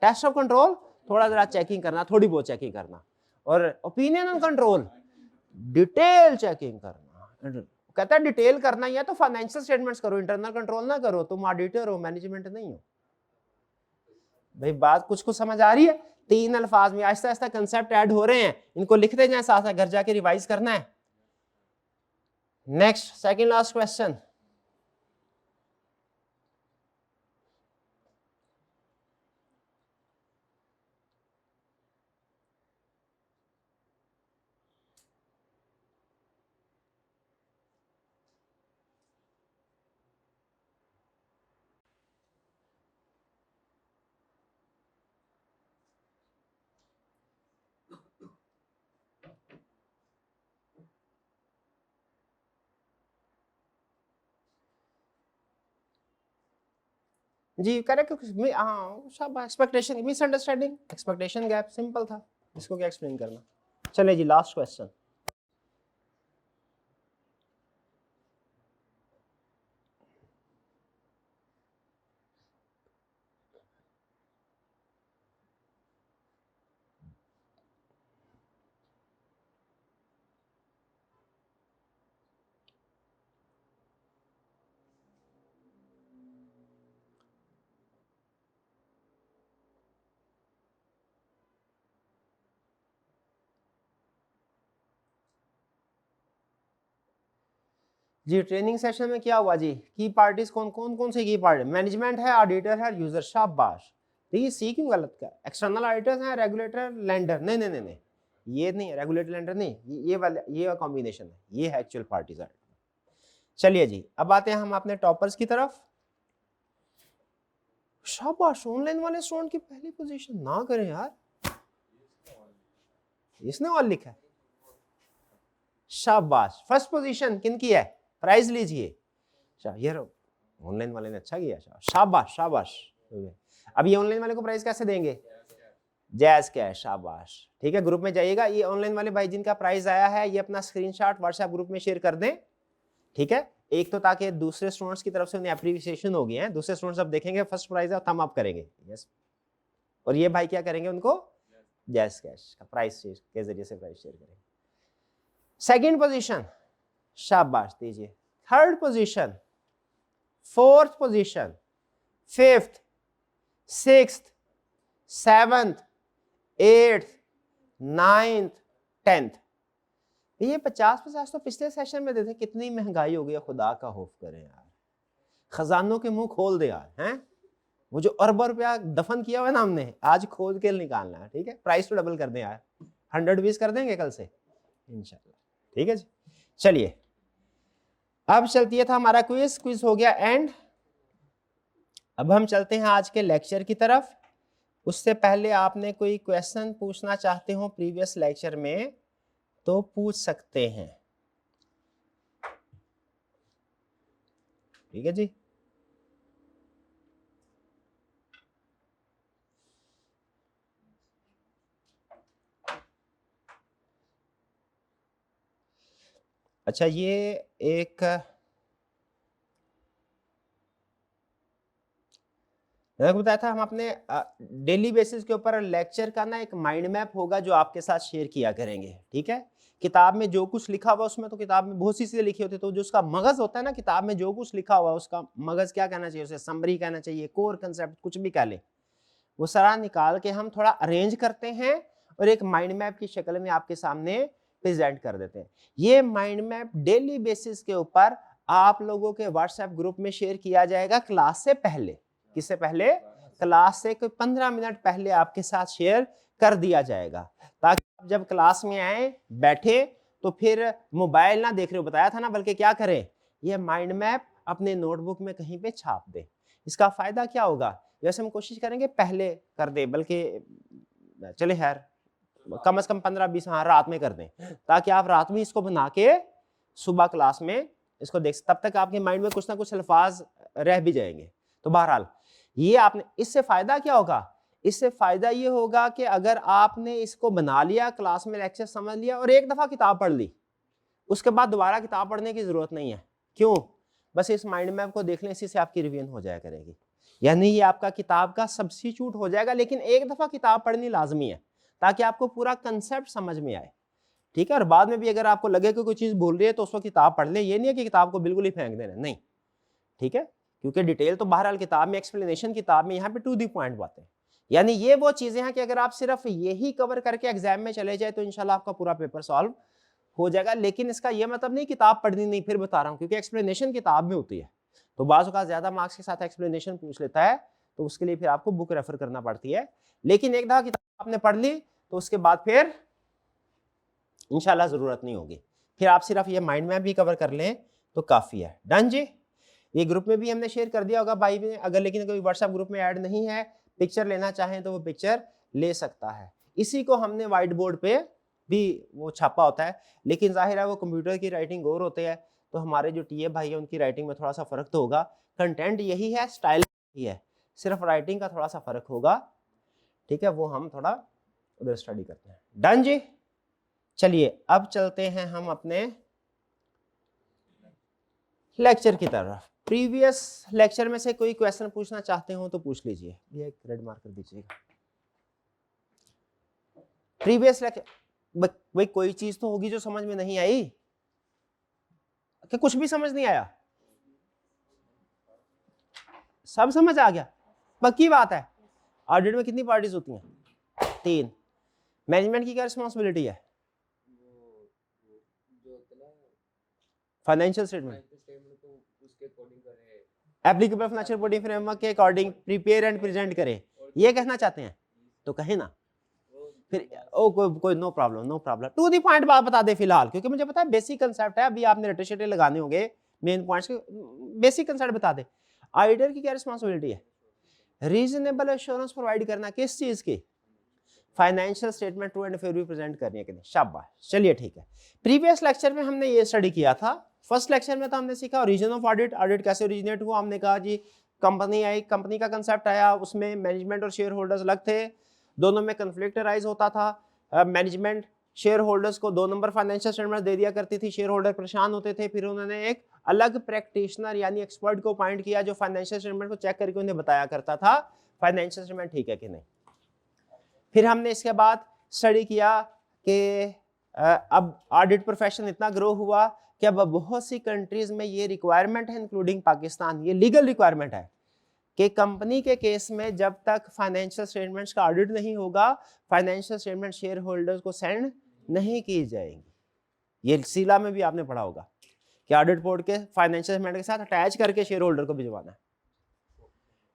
टेस्ट ऑफ कंट्रोल थोड़ा जरा चेकिंग करना, थोड़ी बहुत चेकिंग करना, और opinion on control detail checking करना। कहता है डिटेल करना ही है तो फाइनेंशियल स्टेटमेंट्स करो, इंटरनल कंट्रोल ना करो, तुम ऑडिटर हो, मैनेजमेंट नहीं हो। भाई बात कुछ कुछ समझ आ रही है? 3 अल्फाज में आहिस्ता आहिस्ता कंसेप्ट ऐड हो रहे हैं, इनको लिखते जाए, साथ साथ घर जाके रिवाइज करना है। Next, second last question. जी करेक्ट। हाँ सब expectation misunderstanding, expectation gap, simple था, इसको क्या एक्सप्लेन करना। चले जी लास्ट क्वेश्चन। जी ट्रेनिंग सेशन में क्या हुआ जी? की पार्टीज कौन कौन कौन से की पार्टी? मैनेजमेंट है, ऑडिटर है, यूजर। शाबाश। देखिए सी क्यों गलत का, एक्सटर्नल ऑडिटर्स हैं, रेगुलेटर, लेंडर। नहीं नहीं नहीं नहीं, ये नहीं है, रेगुलेटर लेंडर नहीं, ये वाला ये कॉम्बिनेशन है, ये है एक्चुअल पार्टीज। चलिए जी अब आते हैं हम अपने टॉपर्स की तरफ। शाबाश, ऑनलाइन वाले स्टूडेंट की पहली पोजीशन ना करें यार, इसने और लिखा है। शाबाश, फर्स्ट पोजीशन किन की है, प्राइज लीजिए। ये ऑनलाइन वाले ने अच्छा किया, शाबाश शाबाश। अब ये ऑनलाइन वाले को प्राइस कैसे देंगे, जैज कैश, शाबाश। ठीक है, ग्रुप में जाइएगा, ये ऑनलाइन वाले भाई जिनका प्राइस आया है ये अपना स्क्रीनशॉट व्हाट्सएप ग्रुप में शेयर कर दें। ठीक है, एक तो ताकि दूसरे स्टूडेंट्स की तरफ से उन्हें अप्रिसिएशन होगी है, दूसरे स्टूडेंट्स अब देखेंगे फर्स्ट प्राइज है थम अप करेंगे, यस। और ये भाई क्या करेंगे, उनको जैज कैश का प्राइस के जरिए से प्राइस शेयर करेंगे। सेकंड पोजीशन, शाबाश दीजिए। Third position, fourth position, fifth, sixth, seventh, eighth, ninth, tenth. ये 50-50 तो पिछले सेशन में देते, कितनी महंगाई हो गई है, खुदा का खौफ करें यार, खजानों के मुंह खोल दे यार, हैं वो जो अरबों रुपया दफन किया हुआ है ना हमने, आज खोद के निकालना है। ठीक है, प्राइस तो डबल कर दें यार, 100 कर देंगे कल से इंशाल्लाह। ठीक है जी, चलिए अब चलती है था हमारा क्विज, क्विज हो गया एंड। अब हम चलते हैं आज के लेक्चर की तरफ। उससे पहले आपने कोई क्वेश्चन पूछना चाहते हो प्रीवियस लेक्चर में तो पूछ सकते हैं। ठीक है जी, अच्छा ये एक मैंने बताया था हम अपने डेली बेसिस के ऊपर लेक्चर का ना एक माइंड मैप होगा जो आपके साथ शेयर किया करेंगे। ठीक है, किताब में जो कुछ लिखा हुआ उसमें तो किताब में बहुत सी चीजें लिखी होती है, तो जो उसका मगज होता है ना, किताब में जो कुछ लिखा हुआ उसका मगज क्या कहना चाहिए, उसे समरी कहना चाहिए, कोर कंसेप्ट कुछ भी कह ले, वो सारा निकाल के हम थोड़ा अरेंज करते हैं और एक माइंड मैप की शक्ल में आपके सामने प्रेजेंट कर देते हैं। ये माइंड मैप डेली बेसिस के ऊपर आप लोगों के व्हाट्सएप ग्रुप में शेयर किया जाएगा क्लास से पहले। किससे पहले, क्लास से कोई 15 मिनट पहले आपके साथ शेयर कर दिया जाएगा, ताकि आप जब क्लास में आए बैठे तो फिर मोबाइल ना देख रहे हो, बताया था ना, बल्कि क्या करें, ये माइंड मैप अपने नोटबुक में कहीं पे छाप दे। इसका फायदा क्या होगा, जैसे हम कोशिश करेंगे पहले कर दे, बल्कि चले यार कम से कम 15-20 हाँ रात में कर दें, ताकि आप रात में इसको बना के सुबह क्लास में इसको देख, तब तक आपके माइंड में कुछ ना कुछ अल्फाज रह भी जाएंगे। तो बहरहाल ये आपने, इससे फायदा क्या होगा, इससे फायदा ये होगा कि अगर आपने इसको बना लिया, क्लास में लेक्चर समझ लिया और एक दफा किताब पढ़ ली, उसके बाद दोबारा किताब पढ़ने की जरूरत नहीं है। क्यों, बस इस माइंड मैप को देख लें, इसी से आपकी रिवीजन हो जाया करेगी, यानी ये आपका किताब का सब्स्टिट्यूट हो जाएगा। लेकिन एक दफा किताब पढ़नी लाजमी है ताकि आपको पूरा कंसेप्ट समझ में आए। ठीक है, और बाद में भी अगर आपको लगे कि कोई चीज भूल रही है तो उस वक्त किताब पढ़ ले, ये नहीं है कि किताब को बिल्कुल ही फेंक देना, नहीं। ठीक है, क्योंकि डिटेल तो बहरहाल किताब में, एक्सप्लेनेशन किताब में, यहाँ पे टू द पॉइंट बातें, यानी ये वो चीजें हैं कि अगर आप सिर्फ यही कवर करके एग्जाम में चले जाए तो इंशाल्लाह आपका पूरा पेपर सॉल्व हो जाएगा। लेकिन इसका यह मतलब नहीं किताब पढ़नी नहीं, फिर बता रहा हूँ, क्योंकि एक्सप्लेनेशन किताब में होती है, तो बाज़ औक़ात ज्यादा मार्क्स के साथ एक्सप्लेनेशन पूछ लेता है, तो उसके लिए फिर आपको बुक रेफर करना पड़ती है। लेकिन एक दफा किताब आपने पढ़ ली तो उसके बाद फिर इंशाल्लाह जरूरत नहीं होगी, फिर आप सिर्फ ये माइंड मैप भी कवर कर लें तो काफी है। डन जी, ये ग्रुप में भी हमने शेयर कर दिया होगा भाई ने, अगर लेकिन कोई व्हाट्सएप ग्रुप में ऐड नहीं है, पिक्चर लेना चाहें तो वो पिक्चर ले सकता है। इसी को हमने व्हाइट बोर्ड पे भी वो छापा होता है, लेकिन जाहिर है वो कंप्यूटर की राइटिंग और होते हैं, तो हमारे जो टीए भाई है उनकी राइटिंग में थोड़ा सा फर्क तो होगा। कंटेंट यही है, स्टाइल यही है, सिर्फ राइटिंग का थोड़ा सा फर्क होगा। ठीक है, वो हम थोड़ा उधर स्टडी करते हैं। डन जी, चलिए अब चलते हैं हम अपने लेक्चर की तरफ। प्रीवियस लेक्चर में से कोई क्वेश्चन पूछना चाहते हो तो पूछ लीजिए, ये एक रेड मार्क कर दीजिएगा। प्रीवियस लेक्चर भाई कोई चीज तो होगी जो समझ में नहीं आई, कि कुछ भी समझ नहीं आया, सब समझ आ गया, पक्की बात है। ऑडिट में कितनी पार्टीज होती हैं, 3। मैनेजमेंट की क्या रिस्पॉन्सिबिलिटी है, financial statement, applicable financial reporting framework के अकॉर्डिंग प्रिपेयर एंड प्रेजेंट करें, ये कहना चाहते हैं तो कहे ना, फिर ओ कोई no problem, no problem, to the point बात बता दे फिलहाल, क्योंकि मुझे पता है बेसिक कंसेप्ट है, अभी आपने रटे शटे लगाने होंगे, मेन पॉइंट्स के बेसिक कंसेप्ट बता दे। ऑडिटर की क्या रिस्पॉन्सिबिलिटी है, रीजनेबल एश्योरेंस प्रोवाइड करना, किस चीज की, financial statement true and fair भी प्रेजेंट करनी है कि नहीं, शाबाश, चलिए ठीक है। प्रीवियस लेक्चर में हमने ये स्टडी किया था। फर्स्ट लेक्चर में तो हमने सीखा ओरिजिन ऑफ ऑडिट, ऑडिट कैसे ओरिजिनेट हुआ। हमने कहा जी कंपनी आई, कंपनी का कंसेप्ट आया, उसमें मैनेजमेंट और शेयर होल्डर्स अलग थे, दोनों में कन्फ्लिक्ट अराइज होता था। मैनेजमेंट शेयर होल्डर्स को 2 नंबर फाइनेंशियल स्टेटमेंट दे दिया करती थी, शेयर होल्डर परेशान होते थे। फिर उन्होंने एक अलग प्रैक्टिशनर यानी एक्सपर्ट को अपॉइंट किया जो फाइनेंशियल स्टेटमेंट को चेक करके उन्हें बताया करता था फाइनेंशियल स्टेटमेंट ठीक है कि नहीं। फिर हमने इसके बाद स्टडी किया कि अब ऑडिट प्रोफेशन इतना ग्रो हुआ कि अब बहुत सी कंट्रीज में ये रिक्वायरमेंट है, इंक्लूडिंग पाकिस्तान, ये लीगल रिक्वायरमेंट है कि कंपनी के केस में जब तक फाइनेंशियल स्टेटमेंट्स का ऑडिट नहीं होगा, फाइनेंशियल स्टेटमेंट शेयर होल्डर्स को सेंड नहीं की जाएंगी। ये सीला में भी आपने पढ़ा होगा कि ऑडिट रिपोर्ट के फाइनेंशियल स्टेटमेंट के साथ अटैच करके शेयर होल्डर को भिजवाना है,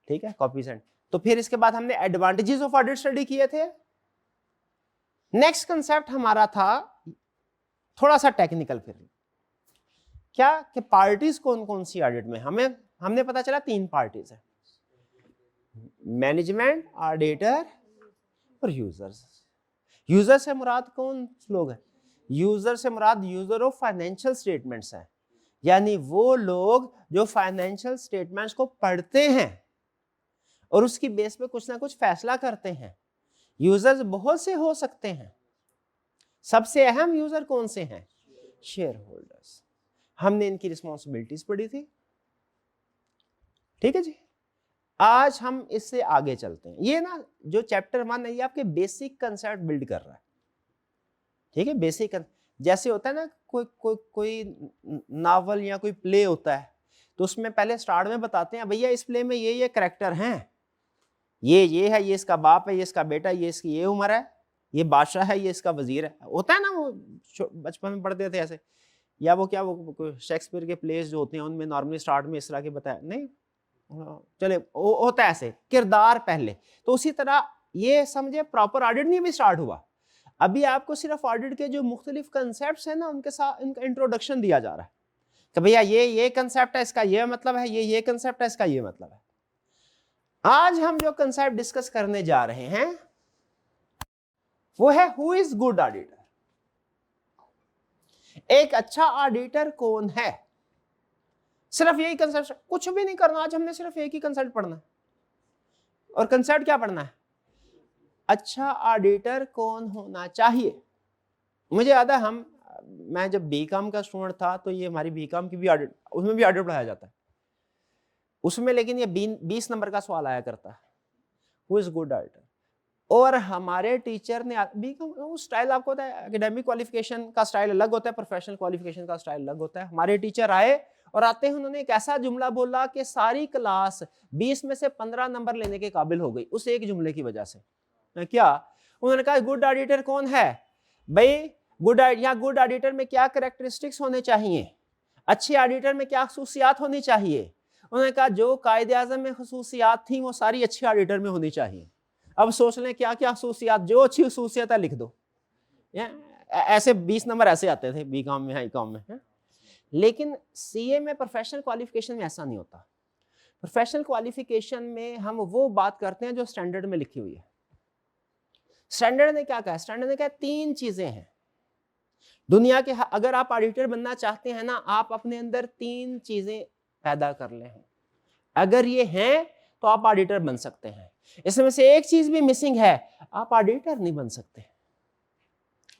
ठीक है, कॉपी सेंड। तो फिर इसके बाद हमने एडवांटेजेस ऑफ ऑडिट स्टडी किए थे। नेक्स्ट कंसेप्ट हमारा था थोड़ा सा टेक्निकल, फिर क्या कि पार्टीज कौन कौन सी ऑडिट में, हमने पता चला 3 पार्टीज है, मैनेजमेंट, ऑडिटर और यूजर्स। यूजर से मुराद कौन लोग हैं? यूजर से मुराद यूजर ऑफ फाइनेंशियल स्टेटमेंट्स हैं, यानी वो लोग जो फाइनेंशियल स्टेटमेंट्स को पढ़ते हैं और उसकी बेस पे कुछ ना कुछ फैसला करते हैं। यूजर्स बहुत से हो सकते हैं, सबसे अहम यूजर कौन से हैं? Share holders. हमने इनकी रिस्पॉन्सिबिलिटीज पढ़ी थी, ठीक है जी। आज हम इससे आगे चलते हैं। ये ना जो चैप्टर 1 है ये आपके बेसिक कंसेप्ट बिल्ड कर रहा है, ठीक है। बेसिक जैसे होता है ना कोई नावल या कोई प्ले होता है तो उसमें पहले स्टार्ट में बताते हैं भैया इस प्ले में ये कैरेक्टर हैं, ये है, ये इसका बाप है, ये इसका बेटा, ये इसकी ये उम्र है, ये बादशाह है, ये इसका वजीर है। होता है ना, वो बचपन में पढ़ते थे ऐसे, या वो क्या वो शेक्सपियर के प्लेस जो होते हैं उनमें नॉर्मली स्टार्ट में इस तरह के बताया नहीं, चले होता है ऐसे किरदार पहले। तो उसी तरह ये समझे प्रॉपर ऑडिट नहीं भी स्टार्ट हुआ, अभी आपको सिर्फ ऑडिट के जो मुख्तलिफ कंसेप्ट्स हैं ना उनके साथ इनका इंट्रोडक्शन दिया जा रहा है कि भैया ये कंसेप्ट है, इसका ये मतलब है, ये कंसेप्ट है, इसका ये मतलब है। आज हम जो कंसेप्ट डिस्कस करने जा रहे हैं वो है हु इज गुड ऑडिटर। एक अच्छा ऑडिटर कौन है? सिर्फ यही कंसेप्ट, कुछ भी नहीं करना। आज हमने सिर्फ एक ही कंसेप्ट पढ़ना है, और कंसेप्ट क्या पढ़ना है? अच्छा ऑडिटर कौन होना चाहिए। मुझे याद है मैं जब बीकॉम का स्टूडेंट था तो ये हमारी बीकॉम की भी ऑडिट, उसमें भी ऑडिट पढ़ाया जाता है उसमें, लेकिन ये 20 नंबर का सवाल आया करता है, हु इज गुड ऑडिटर। और हमारे टीचर ने बीकॉम स्टाइल आपको होता है, एकेडमिक क्वालिफिकेशन का स्टाइल अलग होता है, प्रोफेशनल क्वालिफिकेशन का स्टाइल अलग होता है। हमारे टीचर आए और आते ही उन्होंने एक ऐसा जुमला बोला कि सारी क्लास 20 में से 15 नंबर लेने के काबिल हो गई उस एक जुमले की वजह से। क्या उन्होंने कहा? गुड ऑडिटर कौन है भाई? गुड ऑडिटर में क्या कैरेक्टरिस्टिक्स होने चाहिए, अच्छे ऑडिटर में क्या खसूसियात होनी चाहिए। उन्होंने कहा जो कायदे आज़म में खसूसियात थी वो सारी अच्छे ऑडिटर में होनी चाहिए। अब सोच लें क्या क्या खसूसियात, जो अच्छी खसूसियत है लिख दो। ऐसे 20 नंबर ऐसे आते थे बीकॉम में, हाईकॉम में। लेकिन सीए में प्रोफेशनल क्वालिफिकेशन में ऐसा नहीं होता। प्रोफेशनल क्वालिफिकेशन में हम वो बात करते हैं जो स्टैंडर्ड में लिखी हुई है। स्टैंडर्ड ने क्या कहा? स्टैंडर्ड ने कहा 3 चीजें हैं दुनिया के, अगर आप ऑडिटर बनना चाहते हैं ना, आप अपने अंदर 3 चीजें पैदा कर ले। अगर ये हैं तो आप ऑडिटर बन सकते हैं। इसमें से एक चीज भी मिसिंग है, आप ऑडिटर नहीं बन सकते।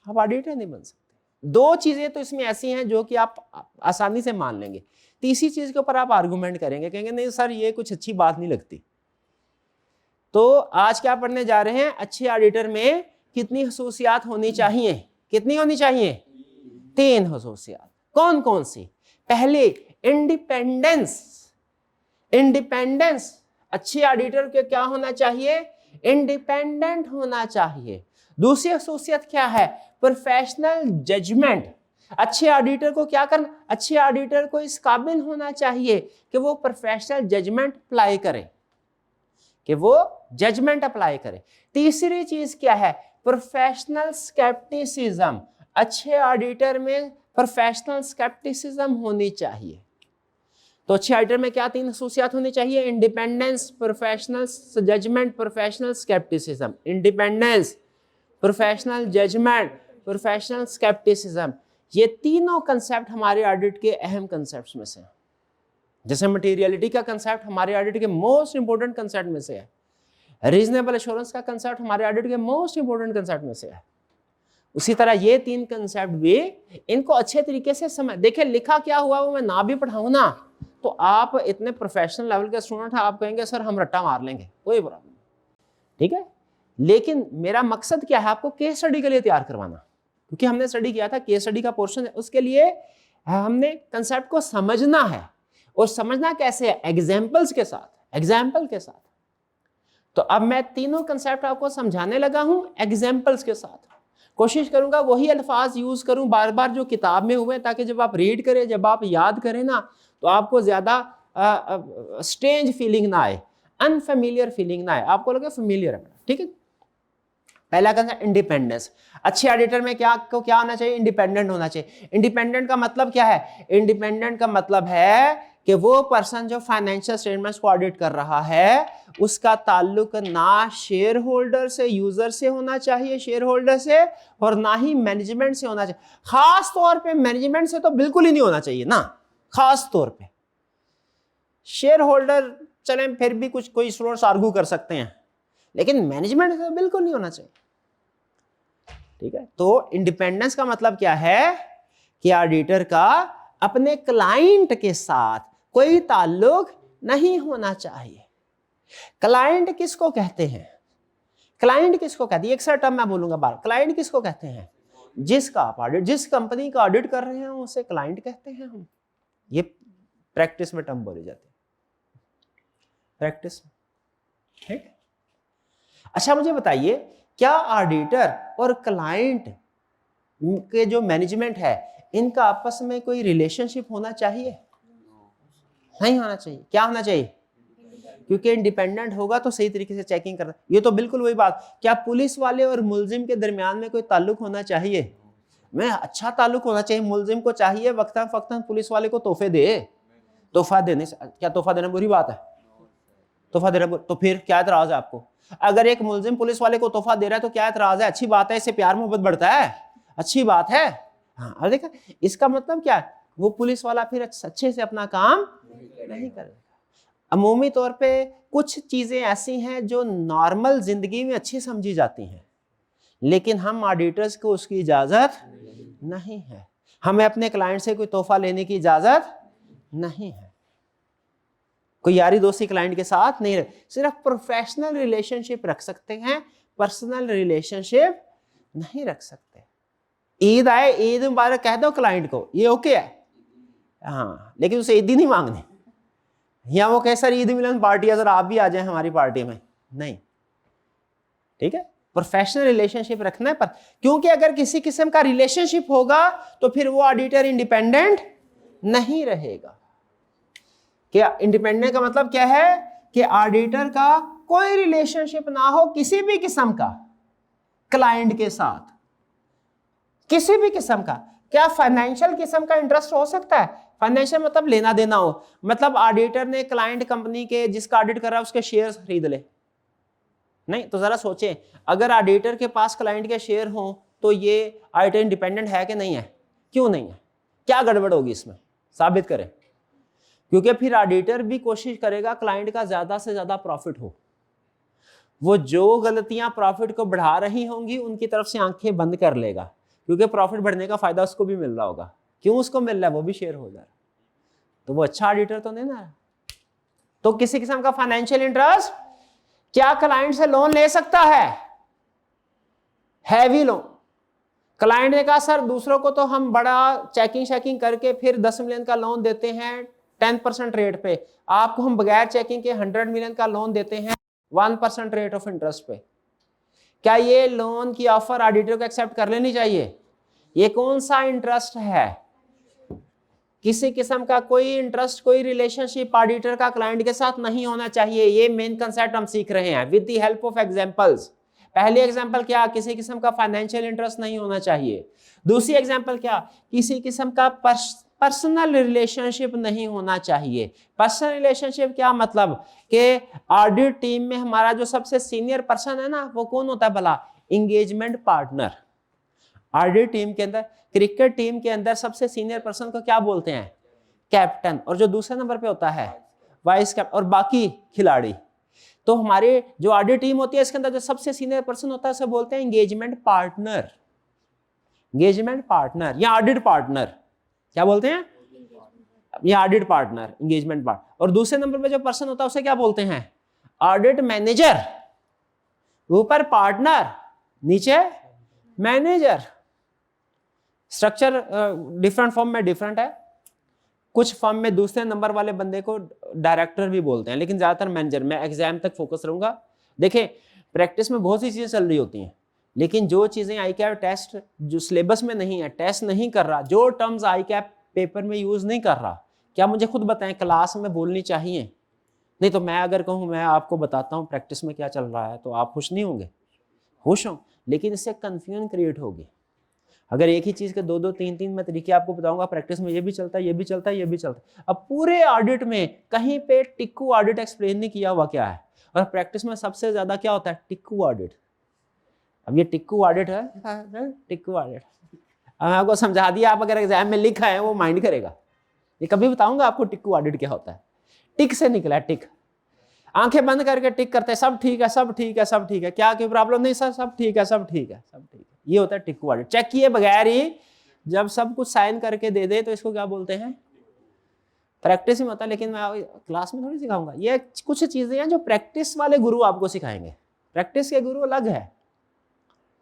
आप ऑडिटर नहीं बन सकते। 2 चीजें तो इसमें ऐसी हैं जो कि आप आसानी से मान लेंगे, तीसरी चीज के ऊपर आप आर्गुमेंट करेंगे, कहेंगे नहीं सर ये कुछ अच्छी बात नहीं लगती। तो आज क्या पढ़ने जा रहे हैं? अच्छे ऑडिटर में कितनी खसूसियात होनी चाहिए? कितनी होनी चाहिए? 3 खसूसियात। कौन कौन सी? पहले इंडिपेंडेंस। इंडिपेंडेंस, अच्छे ऑडिटर के क्या होना चाहिए? इंडिपेंडेंट होना चाहिए। दूसरी खसूसियत क्या है? Professional judgement. अच्छे ऑडिटर को क्या करना? अच्छे ऑडिटर को इस काबिल होना चाहिए कि वो प्रोफेशनल जजमेंट अप्लाई करे, कि वो जजमेंट अप्लाई करे। तीसरी चीज क्या है? Professional scepticism. अच्छे ऑडिटर में प्रोफेशनल स्केप्टिसिज्म होनी चाहिए। तो अच्छे ऑडिटर में क्या 3 खसूसियात होनी चाहिए? Independence, professional judgement, professional scepticism. Independence, professional judgement, professional scepticism, ये तीनों कंसेप्ट हमारे ऑडिट के अहम कंसेप्ट में से हैं। जैसे मटेरियलिटी का कंसेप्ट हमारे ऑडिट के मोस्ट इंपोर्टेंट कंसेप्ट में से है, रीजनेबल एश्योरेंस का कंसेप्ट हमारे ऑडिट के मोस्ट इंपोर्टेंट कंसेप्ट में से है, उसी तरह ये तीन कंसेप्ट भी, इनको अच्छे तरीके से समझ, देखिए लिखा क्या हुआ वो मैं ना भी पढ़ाऊं ना तो आप इतने प्रोफेशनल लेवल के स्टूडेंट हैं, आप कहेंगे सर हम रट्टा मार लेंगे, कोई प्रॉब्लम नहीं, ठीक है। लेकिन मेरा मकसद क्या है, आपको केस स्टडी के लिए तैयार करवाना, क्योंकि हमने स्टडी किया था, केस स्टडी का पोर्शन है, उसके लिए हमने कंसेप्ट को समझना है, और समझना कैसे है, एग्जाम्पल्स के साथ, एग्जाम्पल के साथ। तो अब मैं तीनों कंसेप्ट आपको समझाने लगा हूं एग्जाम्पल्स के साथ, कोशिश करूंगा वही अल्फाज यूज करूं बार बार जो किताब में हुए, ताकि जब आप रीड करें, जब आप याद करें ना, तो आपको ज्यादा स्ट्रेंज फीलिंग ना आए, अनफेमिलियर फीलिंग ना आए, आपको लगे फेमिलियर है, ठीक है। पहला कंसेप्ट इंडिपेंडेंस। अच्छे ऑडिटर में क्या होना चाहिए, इंडिपेंडेंट होना चाहिए। इंडिपेंडेंट का मतलब क्या है, इंडिपेंडेंट का मतलब है कि वो पर्सन जो फाइनेंशियल स्टेटमेंट्स को ऑडिट कर रहा है, उसका ताल्लुक ना शेयर होल्डर से, यूजर से होना चाहिए, शेयर होल्डर से, और ना ही मैनेजमेंट से होना चाहिए। खास तौर पे मैनेजमेंट से तो बिल्कुल ही नहीं होना चाहिए ना, खास तौर पे। शेयर होल्डर चलें फिर भी कुछ कोई स्टूडेंट्स आर्गू कर सकते हैं, लेकिन मैनेजमेंट से तो बिल्कुल नहीं होना चाहिए, ठीक है। तो इंडिपेंडेंस का मतलब क्या है कि ऑडिटर का अपने क्लाइंट के साथ कोई ताल्लुक नहीं होना चाहिए। क्लाइंट किसको कहते हैं, क्लाइंट किसको कहते हैं, एक सर टर्म मैं बोलूंगा बार, क्लाइंट किसको कहते हैं, जिसका आप ऑडिट, जिस कंपनी का ऑडिट कर रहे हैं उसे क्लाइंट कहते हैं हम। ये प्रैक्टिस में टर्म बोले जाते हैं, प्रैक्टिस, ठीक। अच्छा मुझे बताइए, क्या ऑडिटर और क्लाइंट के जो मैनेजमेंट है, इनका आपस में कोई रिलेशनशिप होना चाहिए, नहीं होना चाहिए। क्या होना चाहिए, क्योंकि इंडिपेंडेंट होगा तो सही तरीके से चेकिंग करना। ये तो बिल्कुल वही बात, क्या पुलिस वाले और मुलजिम के दरमियान में कोई ताल्लुक होना चाहिए, मैं अच्छा ताल्लुक होना चाहिए। मुलजिम को चाहिए वक्तन फक्तन पुलिस वाले को तोहफे दे, तोहफा देने से क्या, तोहफा देना बुरी बात है, तोहफा देना तो फिर क्या एतराज है आपको? अगर एक मुलजिम पुलिस वाले को तोहफा दे रहा है तो क्या एतराज है, अच्छी बात है, इससे प्यार मोहब्बत बढ़ता है, अच्छी बात है। हाँ, और देखा इसका मतलब क्या है, वो पुलिस वाला फिर अच्छे से अपना काम नहीं करेगा। अमूमी तौर पे कुछ चीजें ऐसी हैं जो नॉर्मल जिंदगी में अच्छी समझी जाती हैं, लेकिन हम ऑडिटर्स को उसकी इजाजत नहीं है, हमें अपने क्लाइंट से कोई तोहफा लेने की इजाजत नहीं है, कोई यारी दोस्ती क्लाइंट के साथ नहीं रख, सिर्फ प्रोफेशनल रिलेशनशिप रख सकते हैं, पर्सनल रिलेशनशिप नहीं रख सकते। ईद आए, ईद मुबारक कह दो क्लाइंट को, ये ओके है, हाँ, लेकिन उसे ईद ही नहीं मांगनी, या वो कहे सर ईद मिलन पार्टी है, सर आप भी आ जाएं हमारी पार्टी में, नहीं, ठीक है। प्रोफेशनल रिलेशनशिप रखना है, पर क्योंकि अगर किसी किस्म का रिलेशनशिप होगा तो फिर वो ऑडिटर इंडिपेंडेंट नहीं रहेगा। क्या इंडिपेंडेंट का मतलब क्या है कि ऑडिटर का कोई रिलेशनशिप ना हो किसी भी किस्म का क्लाइंट के साथ, किसी भी किस्म का। क्या फाइनेंशियल किस्म का इंटरेस्ट हो सकता है, फाइनेंशियल मतलब लेना देना हो, मतलब ऑडिटर ने क्लाइंट कंपनी के जिसका ऑडिट कर रहा है उसके शेयर्स खरीद ले, नहीं। तो जरा सोचें, अगर ऑडिटर के पास क्लाइंट के शेयर हो तो ये ऑडिटर इंडिपेंडेंट है कि नहीं है, क्यों नहीं है, क्या गड़बड़ होगी इसमें, साबित करें। क्योंकि फिर ऑडिटर भी कोशिश करेगा क्लाइंट का ज्यादा से ज्यादा प्रॉफिट हो, वो जो गलतियां प्रॉफिट को बढ़ा रही होंगी उनकी तरफ से आंखें बंद कर लेगा, क्योंकि प्रॉफिट बढ़ने का फायदा उसको भी मिल रहा होगा। क्यों उसको मिल रहा है, वो भी शेयर होल्डर, तो वो अच्छा ऑडिटर तो नहीं ना। तो किसी किस्म का फाइनेंशियल इंटरेस्ट, क्या क्लाइंट से लोन ले सकता है, हैवी लोन, क्लाइंट ने कहा सर दूसरों को तो हम बड़ा चेकिंग करके फिर 10 मिलियन का लोन देते हैं 10% रेट पे, आपको हम बगैर चेकिंग के 100 मिलियन का लोन देते हैं 1% रेट ऑफ इंटरेस्ट पे। क्या ये लोन की ऑफर ऑडिटर को एक्सेप्ट कर लेनी चाहिए? ये कौन सा इंटरेस्ट है? किसी किस्म का कोई इंटरेस्ट, कोई रिलेशनशिप ऑडिटर का क्लाइंट के साथ नहीं होना चाहिए। ये मेन कंसेप्ट हम सीख रहे हैं with the help of examples. पहली एग्जांपल क्या, किसी किस्म का फाइनेंशियल इंटरेस्ट नहीं होना चाहिए। दूसरी एग्जांपल क्या, किसी किस्म का पर्सनल रिलेशनशिप नहीं होना चाहिए। पर्सनल रिलेशनशिप क्या मतलब कि ऑडिट टीम में हमारा जो सबसे सीनियर पर्सन है ना, वो कौन होता है भला? Engagement partner. ऑडिट टीम के अंदर, क्रिकेट टीम के अंदर सबसे सीनियर पर्सन को क्या बोलते हैं? कैप्टन। और जो दूसरे नंबर पे होता है वाइस कैप्टन, और बाकी खिलाड़ी। तो हमारे जो ऑडिट टीम होती है इसके अंदर जो सबसे सीनियर पर्सन होता है उसे बोलते हैं एंगेजमेंट पार्टनर। एंगेजमेंट पार्टनर या ऑडिट पार्टनर, क्या बोलते हैं? या ऑडिट पार्टनर, एंगेजमेंट पार्टनर। और दूसरे नंबर पे जो पर्सन होता है उसे क्या बोलते हैं? Audit manager. ऊपर पार्टनर, नीचे मैनेजर। स्ट्रक्चर डिफरेंट फॉर्म में डिफरेंट है। कुछ फॉर्म में दूसरे नंबर वाले बंदे को डायरेक्टर भी बोलते हैं, लेकिन ज्यादातर मैनेजर। मैं एग्जाम तक फोकस रहूंगा। देखें, प्रैक्टिस में बहुत सी चीजें चल रही होती हैं, लेकिन जो चीजें आई कैप टेस्ट जो सिलेबस में नहीं है, टेस्ट नहीं कर रहा, जो टर्म्स आई कैप पेपर में यूज नहीं कर रहा, क्या मुझे खुद बताएं क्लास में बोलनी चाहिए? नहीं तो मैं अगर कहूँ मैं आपको बताता हूँ प्रैक्टिस में क्या चल रहा है तो आप खुश नहीं होंगे? खुश हो, लेकिन इससे कंफ्यूजन क्रिएट होगी। अगर एक ही चीज के दो दो तीन तीन मैं तरीके आपको बताऊंगा, प्रैक्टिस में ये भी चलता है, ये भी चलता है, ये भी चलता है। अब पूरे ऑडिट में कहीं पे टिक्कू ऑडिट एक्सप्लेन नहीं किया हुआ क्या है, और प्रैक्टिस में सबसे ज्यादा क्या होता है? टिक्कू ऑडिट। अब ये टिक्कू ऑडिट है, टिक्कू ऑडिट। अब मैं आपको समझा दिया, आप अगर एग्जाम में लिखा है वो माइंड करेगा। ये कभी बताऊंगा आपको टिक्कू ऑडिट क्या होता है। टिक से निकला है, टिक। आंखें बंद करके टिक करते हैं, सब ठीक है, सब ठीक है, सब ठीक है, क्या कोई प्रॉब्लम नहीं सर, सब ठीक है, सब ठीक है, सब ठीक है। ये होता है टिक्कू ऑडिट। चेक किए बगैर ही जब सब कुछ साइन करके दे दे तो इसको क्या बोलते हैं? प्रैक्टिस में होता है। लेकिन मैं क्लास में थोड़ी सिखाऊंगा। ये कुछ चीजें हैं जो प्रैक्टिस वाले गुरु आपको सिखाएंगे। प्रैक्टिस के गुरु अलग है,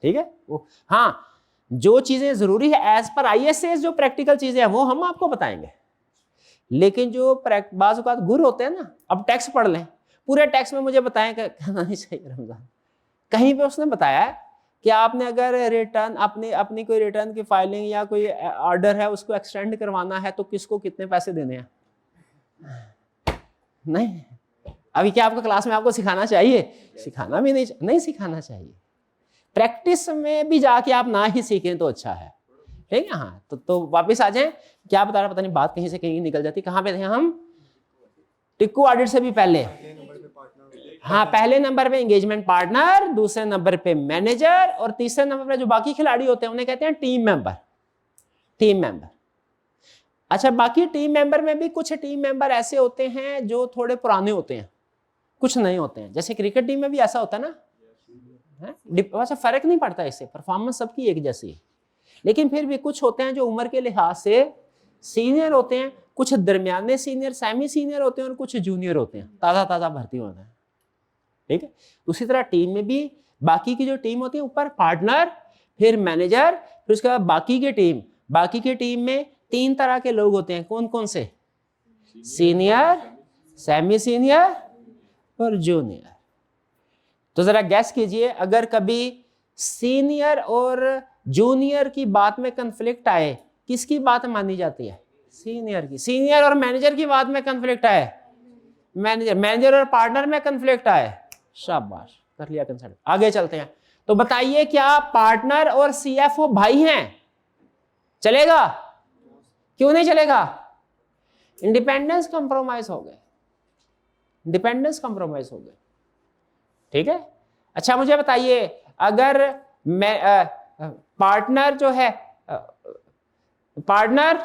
ठीक है। वो हाँ, जो चीजें जरूरी है एज पर ISAs, जो प्रैक्टिकल चीजें हैं वो हम आपको बताएंगे। लेकिन जो बाज़ औक़ात गुरु होते हैं ना, अब टेक्स्ट पढ़ लें, पूरे टेक्स्ट में मुझे बताएं कहना नहीं चाहिए रमजान। कहीं पे उसने बताया है कि आपने अगर रिटर्न अपनी कोई रिटर्न की फाइलिंग या कोई ऑर्डर है उसको एक्सटेंड करवाना है तो किसको कितने पैसे देने हैं? नहीं। अभी क्या आपको क्लास में आपको सिखाना चाहिए? सिखाना भी नहीं सिखाना चाहिए। प्रैक्टिस में भी जाके आप ना ही सीखें तो अच्छा है, ठीक है। हाँ, तो वापस आ जाएं। क्या बता रहा, पता नहीं बात कहीं से कहीं निकल जाती। कहाँ पे थे हम? टिक्कू ऑडिट से भी पहले, हाँ, पहले नंबर पे एंगेजमेंट पार्टनर, दूसरे नंबर पे मैनेजर, और तीसरे नंबर पे जो बाकी खिलाड़ी होते हैं उन्हें कहते हैं टीम मेंबर। Team member. अच्छा, बाकी टीम मेंबर में भी कुछ टीम मेंबर ऐसे होते हैं जो थोड़े पुराने होते हैं, कुछ नए होते हैं। जैसे क्रिकेट टीम में भी ऐसा होता है ना, वैसे फर्क नहीं पड़ता इससे, परफॉर्मेंस सबकी एक जैसी है। लेकिन फिर भी कुछ होते हैं जो उम्र के लिहाज से सीनियर होते हैं, कुछ दरमियाने सीनियर, सेमी सीनियर होते हैं, और कुछ जूनियर होते हैं, ताज़ा भर्ती होते हैं, ठीक है। उसी तरह टीम में भी बाकी की जो टीम होती है, ऊपर पार्टनर, फिर मैनेजर, फिर उसके बाद बाकी की टीम। बाकी की टीम में 3 तरह के लोग होते हैं। कौन कौन से? सीनियर, सेमी सीनियर और जूनियर। तो जरा गैस कीजिए, अगर कभी सीनियर और जूनियर की बात में कंफ्लिक्ट आए, किसकी बात मानी जाती है? सीनियर की। सीनियर और मैनेजर की बात में कंफ्लिक्ट आए, मैनेजर और पार्टनर में कंफ्लिक्ट आए, शाबाश, कर लिया कंसल्ट। आगे चलते हैं। तो बताइए, क्या पार्टनर और CFO भाई हैं? चलेगा? क्यों नहीं चलेगा? इंडिपेंडेंस कंप्रोमाइज हो गए, इंडिपेंडेंस कंप्रोमाइज हो गए, ठीक है। अच्छा, मुझे बताइए, अगर मैं पार्टनर जो है, पार्टनर,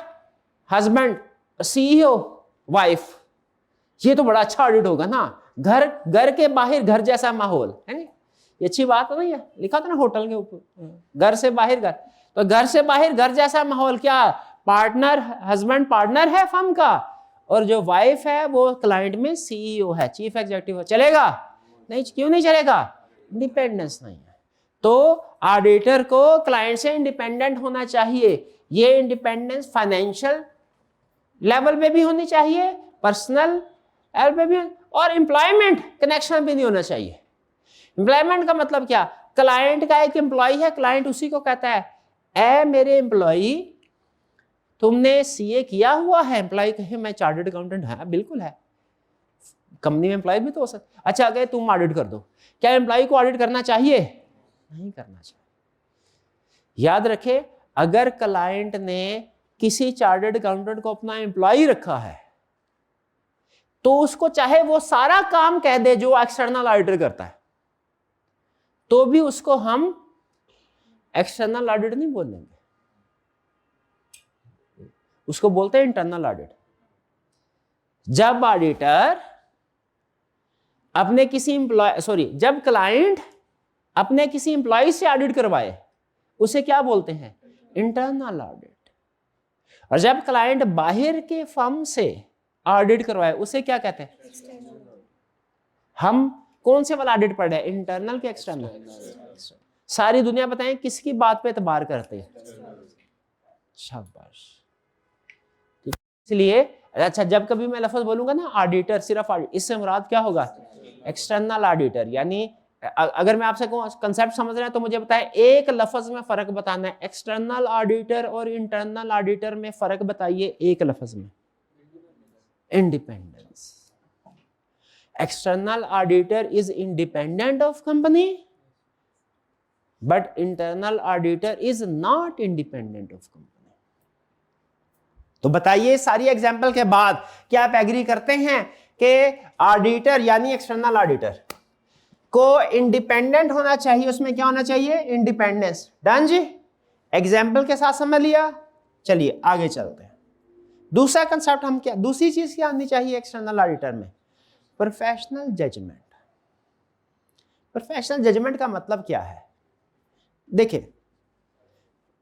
हस्बैंड, CEO, वाइफ, ये तो बड़ा अच्छा ऑडिट होगा ना। घर के बाहर घर जैसा माहौल है, ये अच्छी बात नहीं है? लिखा था ना होटल के ऊपर, घर से बाहर घर। तो घर से बाहर घर जैसा माहौल, क्या पार्टनर, हस्बैंड पार्टनर है फर्म का, और जो वाइफ है वो क्लाइंट में CEO है, चीफ एग्जीक्यूटिव है, चलेगा? नहीं। क्यों नहीं चलेगा? इंडिपेंडेंस नहीं है। तो ऑडिटर को क्लाइंट से इंडिपेंडेंट होना चाहिए। ये इंडिपेंडेंस फाइनेंशियल लेवल पे भी होनी चाहिए, पर्सनल लेवल पे भी, और एम्प्लॉयमेंट कनेक्शन भी नहीं होना चाहिए। एम्प्लॉयमेंट का मतलब क्या? क्लाइंट का एक एम्प्लॉय है, क्लाइंट उसी को कहता है, ए मेरे एम्प्लॉय, तुमने CA किया हुआ है? एम्प्लॉय कहे मैं चार्टर्ड अकाउंटेंट है, बिल्कुल है। कंपनी में एम्प्लॉय भी तो हो सकता। अच्छा, अगर तुम ऑडिट कर दो, क्या एम्प्लॉय को ऑडिट करना चाहिए? नहीं करना चाहिए। याद रखे, अगर क्लाइंट ने किसी चार्टर्ड अकाउंटेंट को अपना एम्प्लॉय रखा है तो उसको चाहे वो सारा काम कह दे जो एक्सटर्नल ऑडिटर करता है, तो भी उसको हम एक्सटर्नल ऑडिट नहीं बोलेंगे, उसको बोलते हैं इंटरनल ऑडिट। जब ऑडिटर अपने किसी जब क्लाइंट अपने किसी एम्प्लॉय से ऑडिट करवाए उसे क्या बोलते हैं? Internal audit. और जब क्लाइंट बाहर के फर्म से ऑडिट करवाए उसे क्या कहते हैं? हम कौन से वाला ऑडिट पढ़ रहे हैं, इंटरनल के एक्सटर्नल? सारी दुनिया बताएं किसकी बात पे एतबार करते हैं? शाबाश। इसलिए अच्छा, जब कभी मैं लफ्ज बोलूंगा ना ऑडिटर, सिर्फ ऑडिट, इससे मुराद क्या होगा? External auditor. यानी अगर मैं आपसे कहूं कंसेप्ट समझ रहे हैं तो मुझे बताएं एक लफ्ज में फर्क बताना है, एक्सटर्नल ऑडिटर और इंटरनल ऑडिटर में फर्क बताइए एक लफ्ज में। Independence. External auditor is independent of company, but internal auditor is not independent of company. तो बताइए सारी एग्जांपल के बाद क्या आप एग्री करते हैं कि ऑडिटर यानी एक्सटर्नल ऑडिटर को इंडिपेंडेंट होना चाहिए, उसमें क्या होना चाहिए? इंडिपेंडेंस। डन जी, एग्जाम्पल के साथ समझ लिया। चलिए आगे चलते हैं। दूसरा कंसेप्ट हम क्या, दूसरी चीज क्या आनी चाहिए एक्सटर्नल ऑडिटर में? Professional judgement. प्रोफेशनल जजमेंट का मतलब क्या है? देखिए,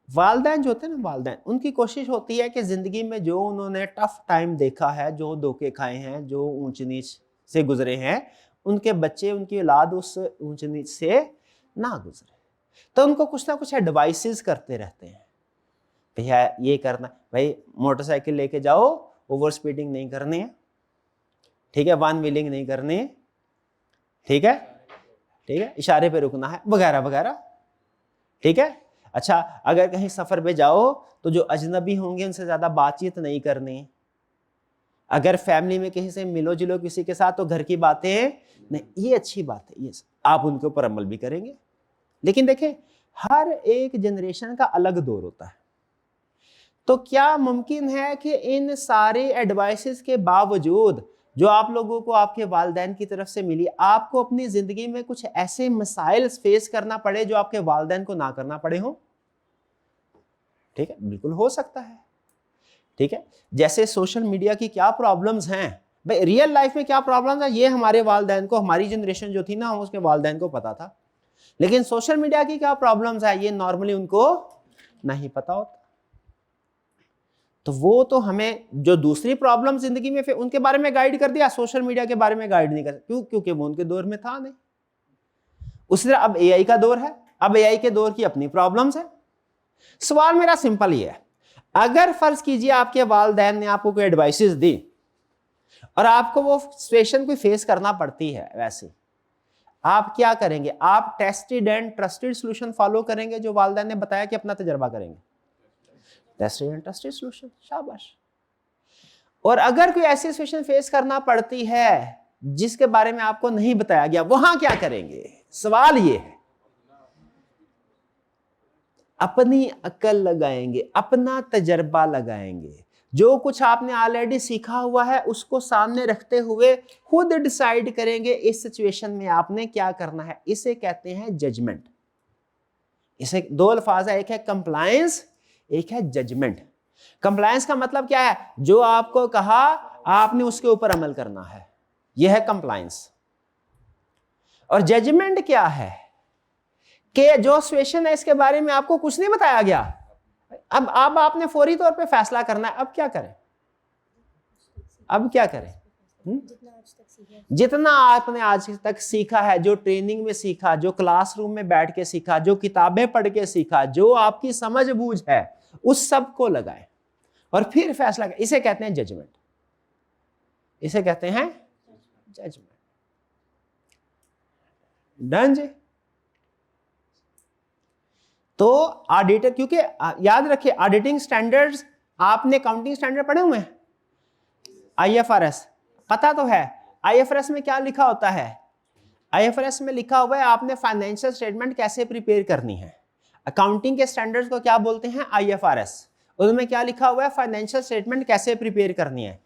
वालिदैन जो होते हैं ना, वालिदैन, उनकी कोशिश होती है कि जिंदगी में जो उन्होंने टफ टाइम देखा है, जो धोखे खाए हैं, जो ऊंच नीच से गुजरे हैं, उनके बच्चे, उनकी औलाद उस ऊंच नीच से ना गुजरे। तो उनको कुछ ना कुछ एडवाइसेस करते रहते हैं, भैया ये करना, भाई मोटरसाइकिल लेके जाओ, ओवर स्पीडिंग नहीं करनी है, ठीक है, वन व्हीलिंग नहीं करनी है, ठीक है, ठीक है, इशारे पे रुकना है, वगैरह वगैरह, ठीक है। अच्छा, अगर कहीं सफर पे जाओ तो जो अजनबी होंगे उनसे ज्यादा बातचीत नहीं करनी। अगर फैमिली में किसी से मिलो जुलो किसी के साथ तो घर की बातें नहीं, ये अच्छी बात है, ये आप उनके ऊपर अमल भी करेंगे। लेकिन देखें, हर एक जनरेशन का अलग दौर होता है। तो क्या मुमकिन है कि इन सारे एडवाइसेस के बावजूद जो आप लोगों को आपके वालिदैन की तरफ से मिली, आपको अपनी जिंदगी में कुछ ऐसे मसाइल फेस करना पड़े जो आपके वालिदैन को ना करना पड़े हो? ठीक है, बिल्कुल हो सकता है। ठीक है, जैसे सोशल मीडिया की क्या प्रॉब्लम्स हैं, भाई रियल लाइफ में क्या प्रॉब्लम्स है, ये हमारे वालिदैन को, हमारी जनरेशन जो थी ना, हम उसके वालिदैन को पता था। लेकिन सोशल मीडिया की क्या प्रॉब्लम्स है, ये नॉर्मली उनको नहीं पता होता। तो वो तो हमें जो दूसरी प्रॉब्लम जिंदगी में फिर उनके बारे में गाइड कर दिया, सोशल मीडिया के बारे में गाइड नहीं कर। क्यों? क्योंकि वो उनके दौर में था नहीं। उसी तरह अब एआई का दौर है, अब एआई के दौर की अपनी प्रॉब्लम्स है। सवाल मेरा सिंपल ही है, अगर फर्ज कीजिए आपके वालिदैन ने आपको कोई एडवाइसेस दी और आपको वो सिचुएशन कोई फेस करना पड़ती है, वैसे आप क्या करेंगे? आप tested and trusted solution follow करेंगे जो वालिदैन ने बताया कि अपना तजर्बा करेंगे? टेस्टेड एंड ट्रस्टेड सॉल्यूशन, शाबाश। और अगर कोई ऐसी सिचुएशन फेस करना पड़ती है जिसके बारे में आपको नहीं बताया गया, वहां क्या करेंगे? सवाल ये है, अपनी अकल लगाएंगे, अपना तजर्बा लगाएंगे, जो कुछ आपने ऑलरेडी सीखा हुआ है उसको सामने रखते हुए खुद डिसाइड करेंगे इस सिचुएशन में आपने क्या करना है। इसे कहते हैं जजमेंट। इसे दो अल्फाज है, एक है कंप्लायंस, एक है जजमेंट। कंप्लायंस का मतलब क्या है? जो आपको कहा आपने उसके ऊपर अमल करना है, यह है कंप्लायंस। और जजमेंट क्या है कि जो सिचुएशन है इसके बारे में आपको कुछ नहीं बताया गया, अब आपने फौरी तौर पे फैसला करना है। अब क्या करें? अब क्या करें? जितना आपने आज तक सीखा है, जो ट्रेनिंग में सीखा, जो क्लासरूम में बैठ के सीखा, जो किताबें पढ़ के सीखा, जो आपकी समझ बूझ है, उस सब को लगाएं और फिर फैसला करें। इसे कहते हैं जजमेंट। इसे कहते हैं जजमेंट। डन जी। तो ऑडिटर, क्योंकि याद रखिए ऑडिटिंग स्टैंडर्ड्स, आपने अकाउंटिंग स्टैंडर्ड पढ़े हुए हैं, आईएफआरएस पता तो है। आईएफआरएस में क्या लिखा होता है? आईएफआरएस में लिखा हुआ है आपने फाइनेंशियल स्टेटमेंट कैसे प्रिपेयर करनी है। अकाउंटिंग के स्टैंडर्ड्स को क्या बोलते हैं? आईएफआरएस। उसमें क्या लिखा हुआ है? फाइनेंशियल स्टेटमेंट कैसे प्रिपेयर करनी है।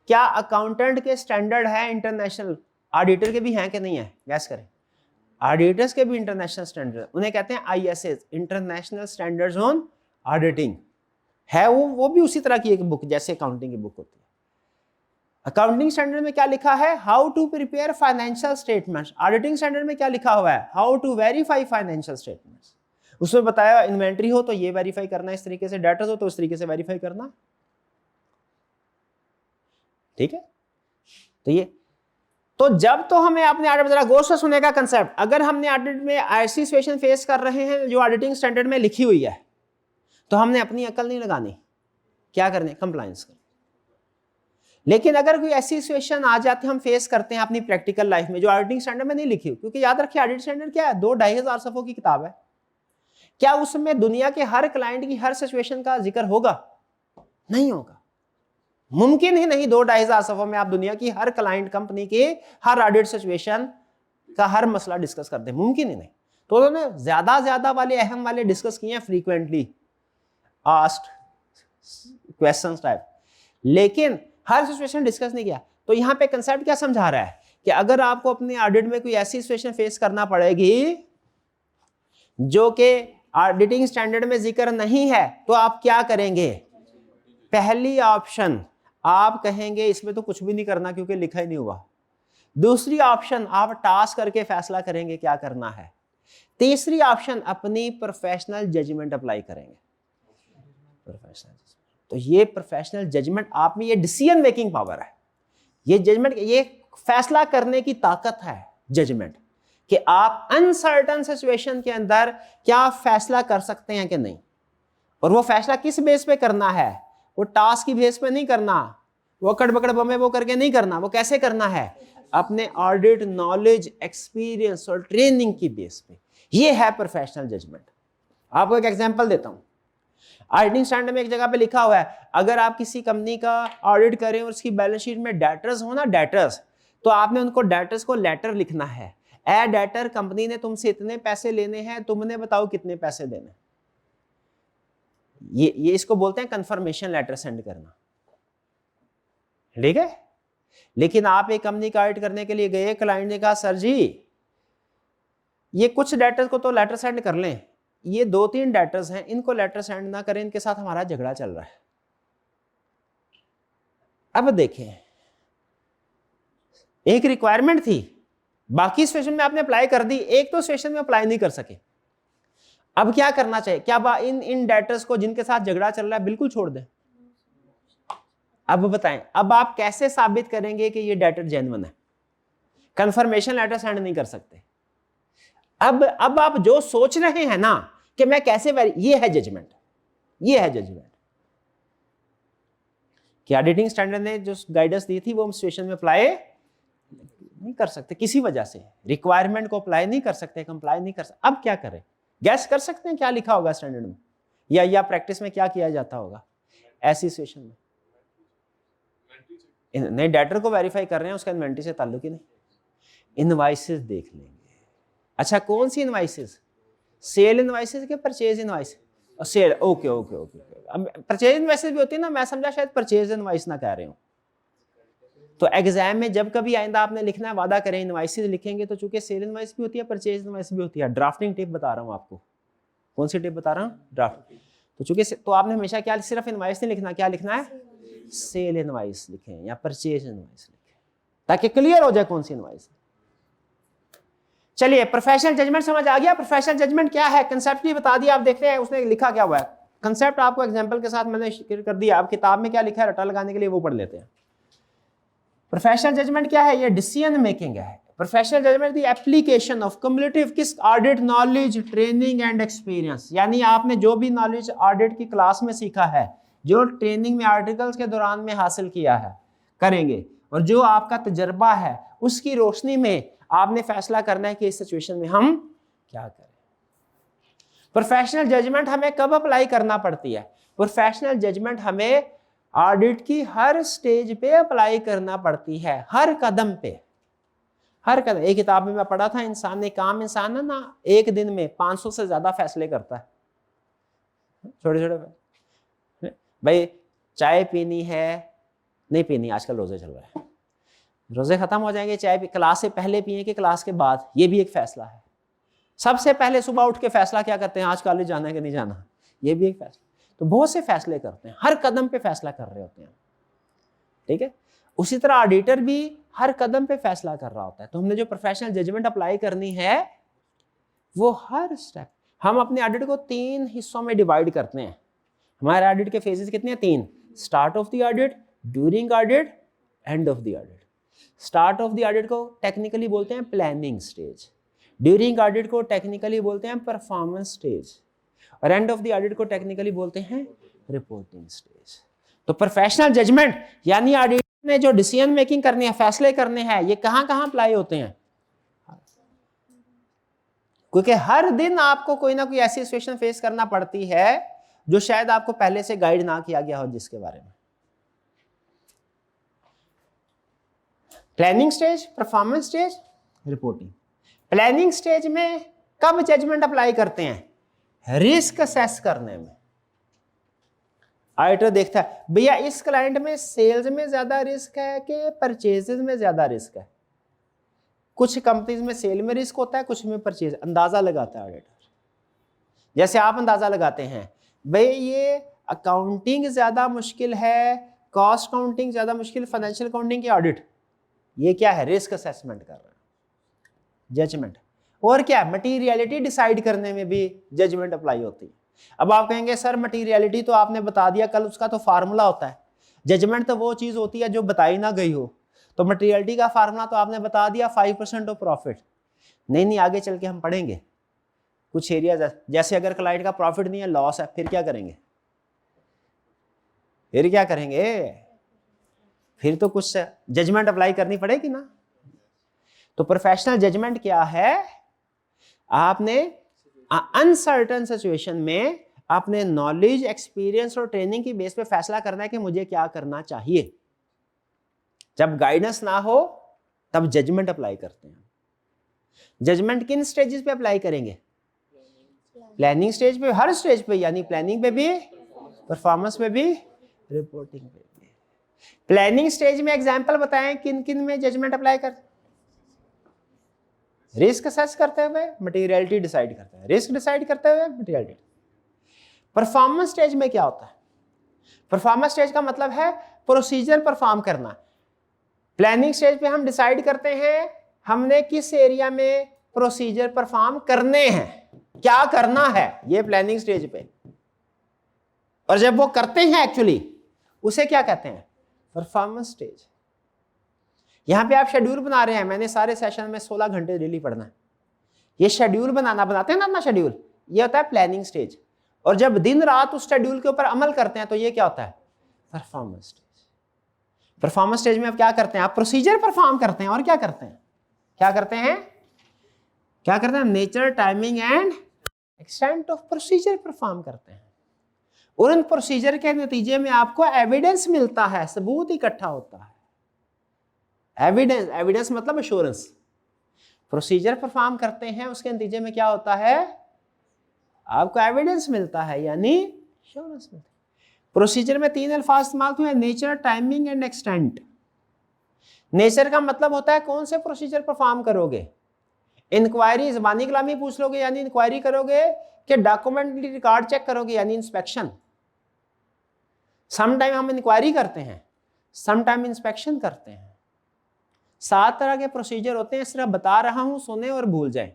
क्या अकाउंटेंट के स्टैंडर्ड है इंटरनेशनल? ऑडिटर के भी हैं कि नहीं है? गैस करें। ऑडिटर्स के भी इंटरनेशनल स्टैंडर्ड, उन्हें कहते हैं ISA, international standards on auditing है। वो भी उसी तरह की एक बुक जैसे अकाउंटिंग की बुक होती है। अकाउंटिंग स्टैंडर्ड में क्या लिखा है? How to prepare financial statements. Auditing standard में क्या लिखा हुआ है? How to verify financial statements. उसमें बताया इन्वेंट्री हो तो ये वेरीफाई करना, इस तरीके से डेटर्स हो तो उस तरीके से वेरीफाई करना। ठीक है, तो ये तो जब तो हमें अपने ऑडिट, जरा गौर से सुनेगा कंसेप्ट, अगर हमने ऑडिट में ऐसी सिचुएशन फेस कर रहे हैं जो ऑडिटिंग स्टैंडर्ड में लिखी हुई है, तो हमने अपनी अकल नहीं लगानी, क्या करने? कंप्लायंस करनी। लेकिन अगर कोई ऐसी सिचुएशन आ जाती है, हम फेस करते हैं अपनी प्रैक्टिकल लाइफ में, जो ऑडिटिंग स्टैंडर्ड में नहीं लिखी हुई, क्योंकि याद रखिए ऑडिट स्टैंडर्ड क्या है? 2-2,500 सफ़ों की किताब है। क्या उसमें दुनिया के हर क्लाइंट की हर सिचुएशन का जिक्र होगा? नहीं होगा, मुमकिन ही नहीं। 2-2,500 सफ़ों में आप दुनिया की हर क्लाइंट कंपनी के हर ऑडिट सिचुएशन का हर मसला डिस्कस करते हैं, मुमकिन ही नहीं। तो उन्होंने ज्यादा वाले अहम वाले डिस्कस किए हैं, फ्रीक्वेंटली आस्क्ड क्वेश्चंस टाइप, लेकिन हर सिचुएशन डिस्कस नहीं किया। तो यहाँ पे कंसेप्ट क्या समझा रहा है कि अगर आपको अपने ऑडिट में कोई ऐसी सिचुएशन फेस करना पड़ेगी जो कि ऑडिटिंग स्टैंडर्ड में जिक्र नहीं है, तो आप क्या करेंगे? पहली ऑप्शन आप कहेंगे इसमें तो कुछ भी नहीं करना क्योंकि लिखा ही नहीं हुआ। दूसरी ऑप्शन आप टास्क करके फैसला करेंगे क्या करना है। तीसरी ऑप्शन अपनी प्रोफेशनल जजमेंट अप्लाई करेंगे। प्रोफेशनल, तो ये प्रोफेशनल जजमेंट आप में, ये डिसीजन मेकिंग पावर है, ये जजमेंट, ये फैसला करने की ताकत है जजमेंट, कि आप अनसर्टन सिचुएशन के अंदर क्या फैसला कर सकते हैं कि नहीं। और वो फैसला किस बेस पे करना है? वो टास्क की बेस पे नहीं करना, वो कड़बकड़ बमे वो करके नहीं करना। वो कैसे करना है? अपने ऑडिट नॉलेज, एक्सपीरियंस और ट्रेनिंग की बेस पे। ये है प्रोफेशनल जजमेंट। आपको एक एग्जांपल देता हूं। ऑडिटिंग स्टैंडर्ड में एक जगह पे लिखा हुआ है, अगर आप किसी कंपनी का ऑडिट करें और उसकी बैलेंस शीट में डेटर्स हो ना, डेटर्स, तो आपने उनको डेटर्स को लेटर लिखना है। ए डेटर, कंपनी ने तुमसे इतने पैसे लेने हैं, तुमने बताओ कितने पैसे देने। ये इसको बोलते हैं कंफर्मेशन लेटर सेंड करना। ठीक है, लेकिन आप एक कंपनी का ऑडिट करने के लिए गए, क्लाइंट ने कहा सर जी ये कुछ डेटर्स को तो लेटर सेंड कर लें, ये 2-3 डेटर्स हैं, इनको लेटर सेंड ना करें, इनके साथ हमारा झगड़ा चल रहा है। अब देखें, एक रिक्वायरमेंट थी, बाकी सिचुएशन में आपने अप्लाई कर दी, एक तो सिचुएशन में अप्लाई नहीं कर सके। अब क्या करना चाहिए? क्या इन डेटर्स को जिनके साथ झगड़ा चल रहा है बिल्कुल छोड़ दें? अब बताएं, अब आप कैसे साबित करेंगे कि ये डेटर जेन्युइन है? कंफर्मेशन लेटर सेंड नहीं कर सकते। अब आप जो सोच रहे हैं ना कि मैं कैसे, ये है जजमेंट, ये है जजमेंट। कि ऑडिटिंग स्टैंडर्ड ने जो गाइडेंस दी थी वो हम सिचुएशन में अप्लाई नहीं कर सकते, किसी वजह से रिक्वायरमेंट को अप्लाई नहीं कर सकते, कंप्लाई नहीं कर सकते। अब क्या करें? गैस कर सकते हैं क्या लिखा होगा स्टैंडर्ड में, या प्रैक्टिस में क्या किया जाता होगा ऐसी सिचुएशन में? नहीं, डेटर को वेरीफाई कर रहे हैं, उसका इन्वेंटरी से ताल्लुक ही नहीं। इनवाइसेस देख लेंगे। अच्छा, कौन सी इनवाइसेस? सेल इनवाइसेस के परचेज इनवाइस? Sale, okay. अब परचेज इनवाइसेस भी होती है ना, मैं समझा शायद परचेज इनवाइस ना कह रहे हो। तो एग्जाम में जब कभी आइंदा आपने लिखना है, वादा करें इनवाइसेस लिखेंगे, तो चूंकि सेल इनवाइस भी होती है, परचेज इनवाइस भी होती है। ड्राफ्टिंग टिप बता रहा हूं आपको। कौन सी टिप बता रहा हूं? ड्राफ्ट। तो चूंकि तो आपने हमेशा क्या, सिर्फ इनवाइस नहीं लिखना, क्या लिखना है? सेल इनवाइस लिखें या परचेज इनवाइस लिखें, ताकि क्लियर हो जाए कौन सी इनवाइस। चलिए, प्रोफेशनल जजमेंट समझ आ गया? प्रोफेशनल जजमेंट क्या है, कंसेप्ट भी बता दिया। आप देखते हैं उसने लिखा क्या हुआ है। कंसेप्ट आपको एग्जांपल के साथ मैंने शेयर कर दिया। आप किताब में क्या लिखा है रटा लगाने के लिए वो पढ़ लेते हैं। प्रोफेशनल जजमेंट क्या है? ये डिसीजन मेकिंग है। Professional judgement the application of cumulative किस audit knowledge, training and experience. यानी आपने जो भी नॉलेज ऑडिट की क्लास में सीखा है, जो ट्रेनिंग में आर्टिकल्स के दौरान में हासिल किया है, करेंगे, और जो आपका तजर्बा है उसकी रोशनी में आपने फैसला करना है कि इस सिचुएशन में हम क्या करें। प्रोफेशनल जजमेंट हमें कब अप्लाई करना पड़ती है? प्रोफेशनल जजमेंट हमें ऑडिट की हर स्टेज पे अप्लाई करना पड़ती है, हर कदम पे, हर कदम। एक किताब में मैं पढ़ा था, इंसान है ना, एक दिन में 500 से ज्यादा फैसले करता है। छोटे भाई, चाय पीनी है नहीं पीनी, आजकल रोजे चल रहा है, रोजे खत्म हो जाएंगे, चाय क्लास से पहले पिए कि क्लास के बाद, ये भी एक फैसला है। सबसे पहले सुबह उठ के फैसला क्या करते हैं, आज कॉलेज जाना है कि नहीं जाना, ये भी एक फैसला। तो बहुत से फैसले करते हैं, हर कदम पे फैसला कर रहे होते हैं, ठीक है। उसी तरह ऑडिटर भी हर कदम पे फैसला कर रहा होता है। तो हमने जो प्रोफेशनल जजमेंट अप्लाई करनी है वो हर स्टेप, हम अपने ऑडिट को 3 हिस्सों में डिवाइड करते हैं। हमारे ऑडिट के फेजेस कितने हैं? 3। Start of the audit, during audit, end of the audit. Start of the audit को टेक्निकली बोलते हैं प्लानिंग स्टेज, ड्यूरिंग ऑडिट को टेक्निकली बोलते हैं परफॉर्मेंस स्टेज, और एंड ऑफ द ऑडिट को टेक्निकली बोलते हैं रिपोर्टिंग स्टेज। तो प्रोफेशनल जजमेंट यानी ऑडिट में जो डिसीजन मेकिंग करनी है, फैसले करने हैं, ये कहां कहां अप्लाई होते हैं? क्योंकि हर दिन आपको कोई ना कोई ऐसी सिचुएशन फेस करना पड़ती है जो शायद आपको पहले से गाइड ना किया गया हो जिसके बारे में। Planning stage, performance stage, reporting. Planning stage में कब जजमेंट अप्लाई करते हैं? रिस्क असेस करने में। ऑडिटर देखता है भैया इस क्लाइंट में सेल्स में ज्यादा रिस्क है कि परचेजेस में ज्यादा रिस्क है। कुछ कंपनीज में सेल में रिस्क होता है, कुछ में परचेज। अंदाजा लगाता है ऑडिटर। जैसे आप अंदाजा लगाते हैं भाई ये अकाउंटिंग ज्यादा मुश्किल है, कॉस्ट काउंटिंग ज्यादा मुश्किल, फाइनेंशियल अकाउंटिंग की ऑडिट, ये क्या है? रिस्क असेसमेंट कर रहे हैं, जजमेंट। और क्या? मटीरियलिटी डिसाइड करने में भी जजमेंट अप्लाई होती है। अब आप कहेंगे सर मटीरियलिटी तो आपने बता दिया कल, उसका तो फार्मूला होता है। जजमेंट तो वो चीज होती है जो बताई ना गई हो। तो मटीरियलिटी का फार्मूला तो आपने बता दिया 5% ऑफ प्रॉफिट। नहीं, आगे चल के हम पढ़ेंगे कुछ एरिया, जैसे अगर क्लाइंट का प्रॉफिट नहीं है, लॉस है, फिर क्या करेंगे? फिर तो कुछ जजमेंट अप्लाई करनी पड़ेगी ना। तो प्रोफेशनल जजमेंट क्या है? आपने अनसर्टेन सिचुएशन में अपने नॉलेज, एक्सपीरियंस और ट्रेनिंग की बेस पे फैसला करना है कि मुझे क्या करना चाहिए। जब गाइडेंस ना हो तब जजमेंट अप्लाई करते हैं। जजमेंट किन स्टेजेस पे अप्लाई करेंगे? प्लानिंग स्टेज पे, हर स्टेज पे, यानी प्लानिंग पे भी, परफॉर्मेंस पे भी, रिपोर्टिंग पे भी। प्लानिंग स्टेज में एग्जांपल बताएं किन किन में जजमेंट अप्लाई कर? रिस्क असेस करते हुए, मटीरियलिटी डिसाइड करते हुए, रिस्क डिसाइड करते हुए, मटीरियलिटी। परफॉर्मेंस स्टेज में क्या होता है? परफॉर्मेंस स्टेज का मतलब है प्रोसीजर परफॉर्म करना। प्लानिंग स्टेज पे हम डिसाइड करते हैं हमने किस एरिया में प्रोसीजर परफॉर्म करने हैं, क्या करना है, ये प्लानिंग स्टेज पे। और जब वो करते हैं एक्चुअली, उसे क्या कहते हैं? Performance stage. यहां पे आप शेड्यूल बना रहे हैं, मैंने सारे सेशन में 16 घंटे डेली पढ़ना है, ये शेड्यूल बनाते हैं ना अपना शेड्यूल, ये होता है प्लानिंग स्टेज। और जब दिन रात उस शेड्यूल के ऊपर अमल करते हैं तो ये क्या होता है? Performance stage. परफॉर्मेंस स्टेज में आप क्या करते हैं? आप प्रोसीजर परफॉर्म करते हैं। और क्या करते हैं? Nature, timing and extent of procedure perform करते हैं। और उन प्रोसीजर के नतीजे में आपको एविडेंस मिलता है, सबूत इकट्ठा होता है। एविडेंस मतलब एश्योरेंस। प्रोसीजर परफॉर्म करते हैं, उसके नतीजे में क्या होता है? आपको एविडेंस मिलता है, यानी एश्योरेंस मिलता है। प्रोसीजर में 3 अल्फाज इस्तेमाल हुए, nature, timing and extent. Nature का मतलब होता है कौन से प्रोसीजर परफॉर्म करोगे। इंक्वायरी, ज़बानी कलामी पूछ लोगे यानी इंक्वायरी करोगे, कि डॉक्यूमेंट रिकॉर्ड चेक करोगे यानी इंस्पेक्शन। सम टाइम हम इंक्वायरी करते हैं, सम टाइम इंस्पेक्शन करते हैं। 7 तरह के प्रोसीजर होते हैं, सिर्फ बता रहा हूं, सुने और भूल जाएं।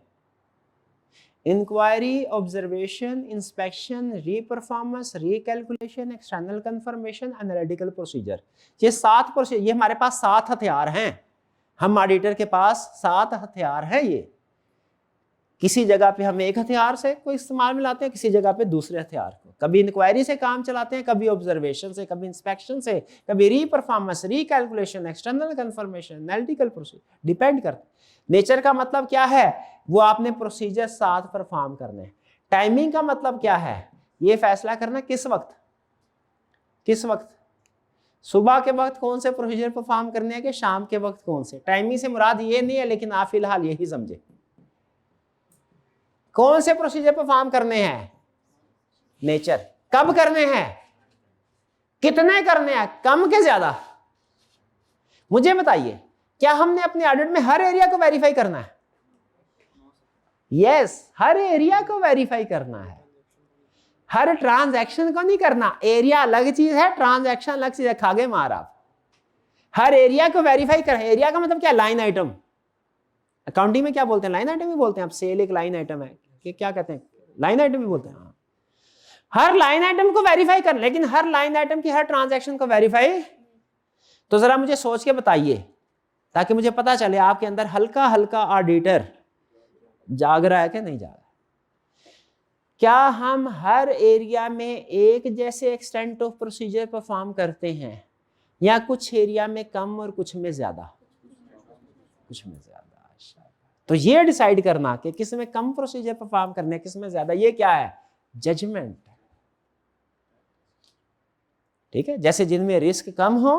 Inquiry, observation, inspection, reperformance, recalculation, external confirmation, analytical procedure. ये 7 प्रोसीजर, ये हमारे पास 7 हथियार हैं। हम ऑडिटर के पास 7 हथियार हैं। ये किसी जगह पे हम एक हथियार से कोई इस्तेमाल में लाते हैं, किसी जगह पे दूसरे हथियार को। कभी इंक्वायरी से काम चलाते हैं, कभी ऑब्जर्वेशन से, कभी इंस्पेक्शन से, कभी reperformance, recalculation, external confirmation, analytical procedure, depend करते। नेचर का मतलब क्या है? वो आपने प्रोसीजर 7 परफॉर्म करने। टाइमिंग का मतलब क्या है? ये फैसला करना किस वक्त, सुबह के वक्त कौन से प्रोसीजर परफॉर्म करने हैं कि शाम के वक्त कौन से। टाइमिंग से मुराद ये नहीं है, लेकिन आप फिलहाल यही समझे। कौन से प्रोसीजर परफॉर्म करने हैं? नेचर। कब करने हैं? कितने करने हैं? कम के ज्यादा? मुझे बताइए, क्या हमने अपने ऑडिट में हर एरिया को वेरीफाई करना है? यस, हर एरिया को वेरीफाई करना है, हर ट्रांजैक्शन को नहीं करना। एरिया अलग चीज है, ट्रांजैक्शन अलग चीज है, खागे मार आप। हर एरिया को वेरीफाई करें। एरिया का मतलब क्या? Line item. अकाउंटिंग में क्या बोलते हैं? लाइन आइटम ही बोलते हैं। आप सेल एक लाइन आइटम है कि क्या कहते हैं? लाइन आइटम ही बोलते हैं। हाँ, हर लाइन आइटम को वेरीफाई कर, लेकिन हर लाइन आइटम की हर ट्रांजैक्शन को वेरीफाई। तो जरा मुझे सोच के बताइए, ताकि मुझे पता चले आपके अंदर हल्का हल्का ऑडिटर जाग रहा है कि नहीं जाग रहा। क्या हम हर एरिया में एक जैसे एक्सटेंट ऑफ प्रोसीजर परफॉर्म करते हैं, या कुछ एरिया में कम और कुछ में ज्यादा? कुछ में ज्यादा। तो ये डिसाइड करना कि किस में कम प्रोसीजर परफॉर्म करने, किस में ज्यादा, ये क्या है? जजमेंट। ठीक है, जैसे जिनमें रिस्क कम हो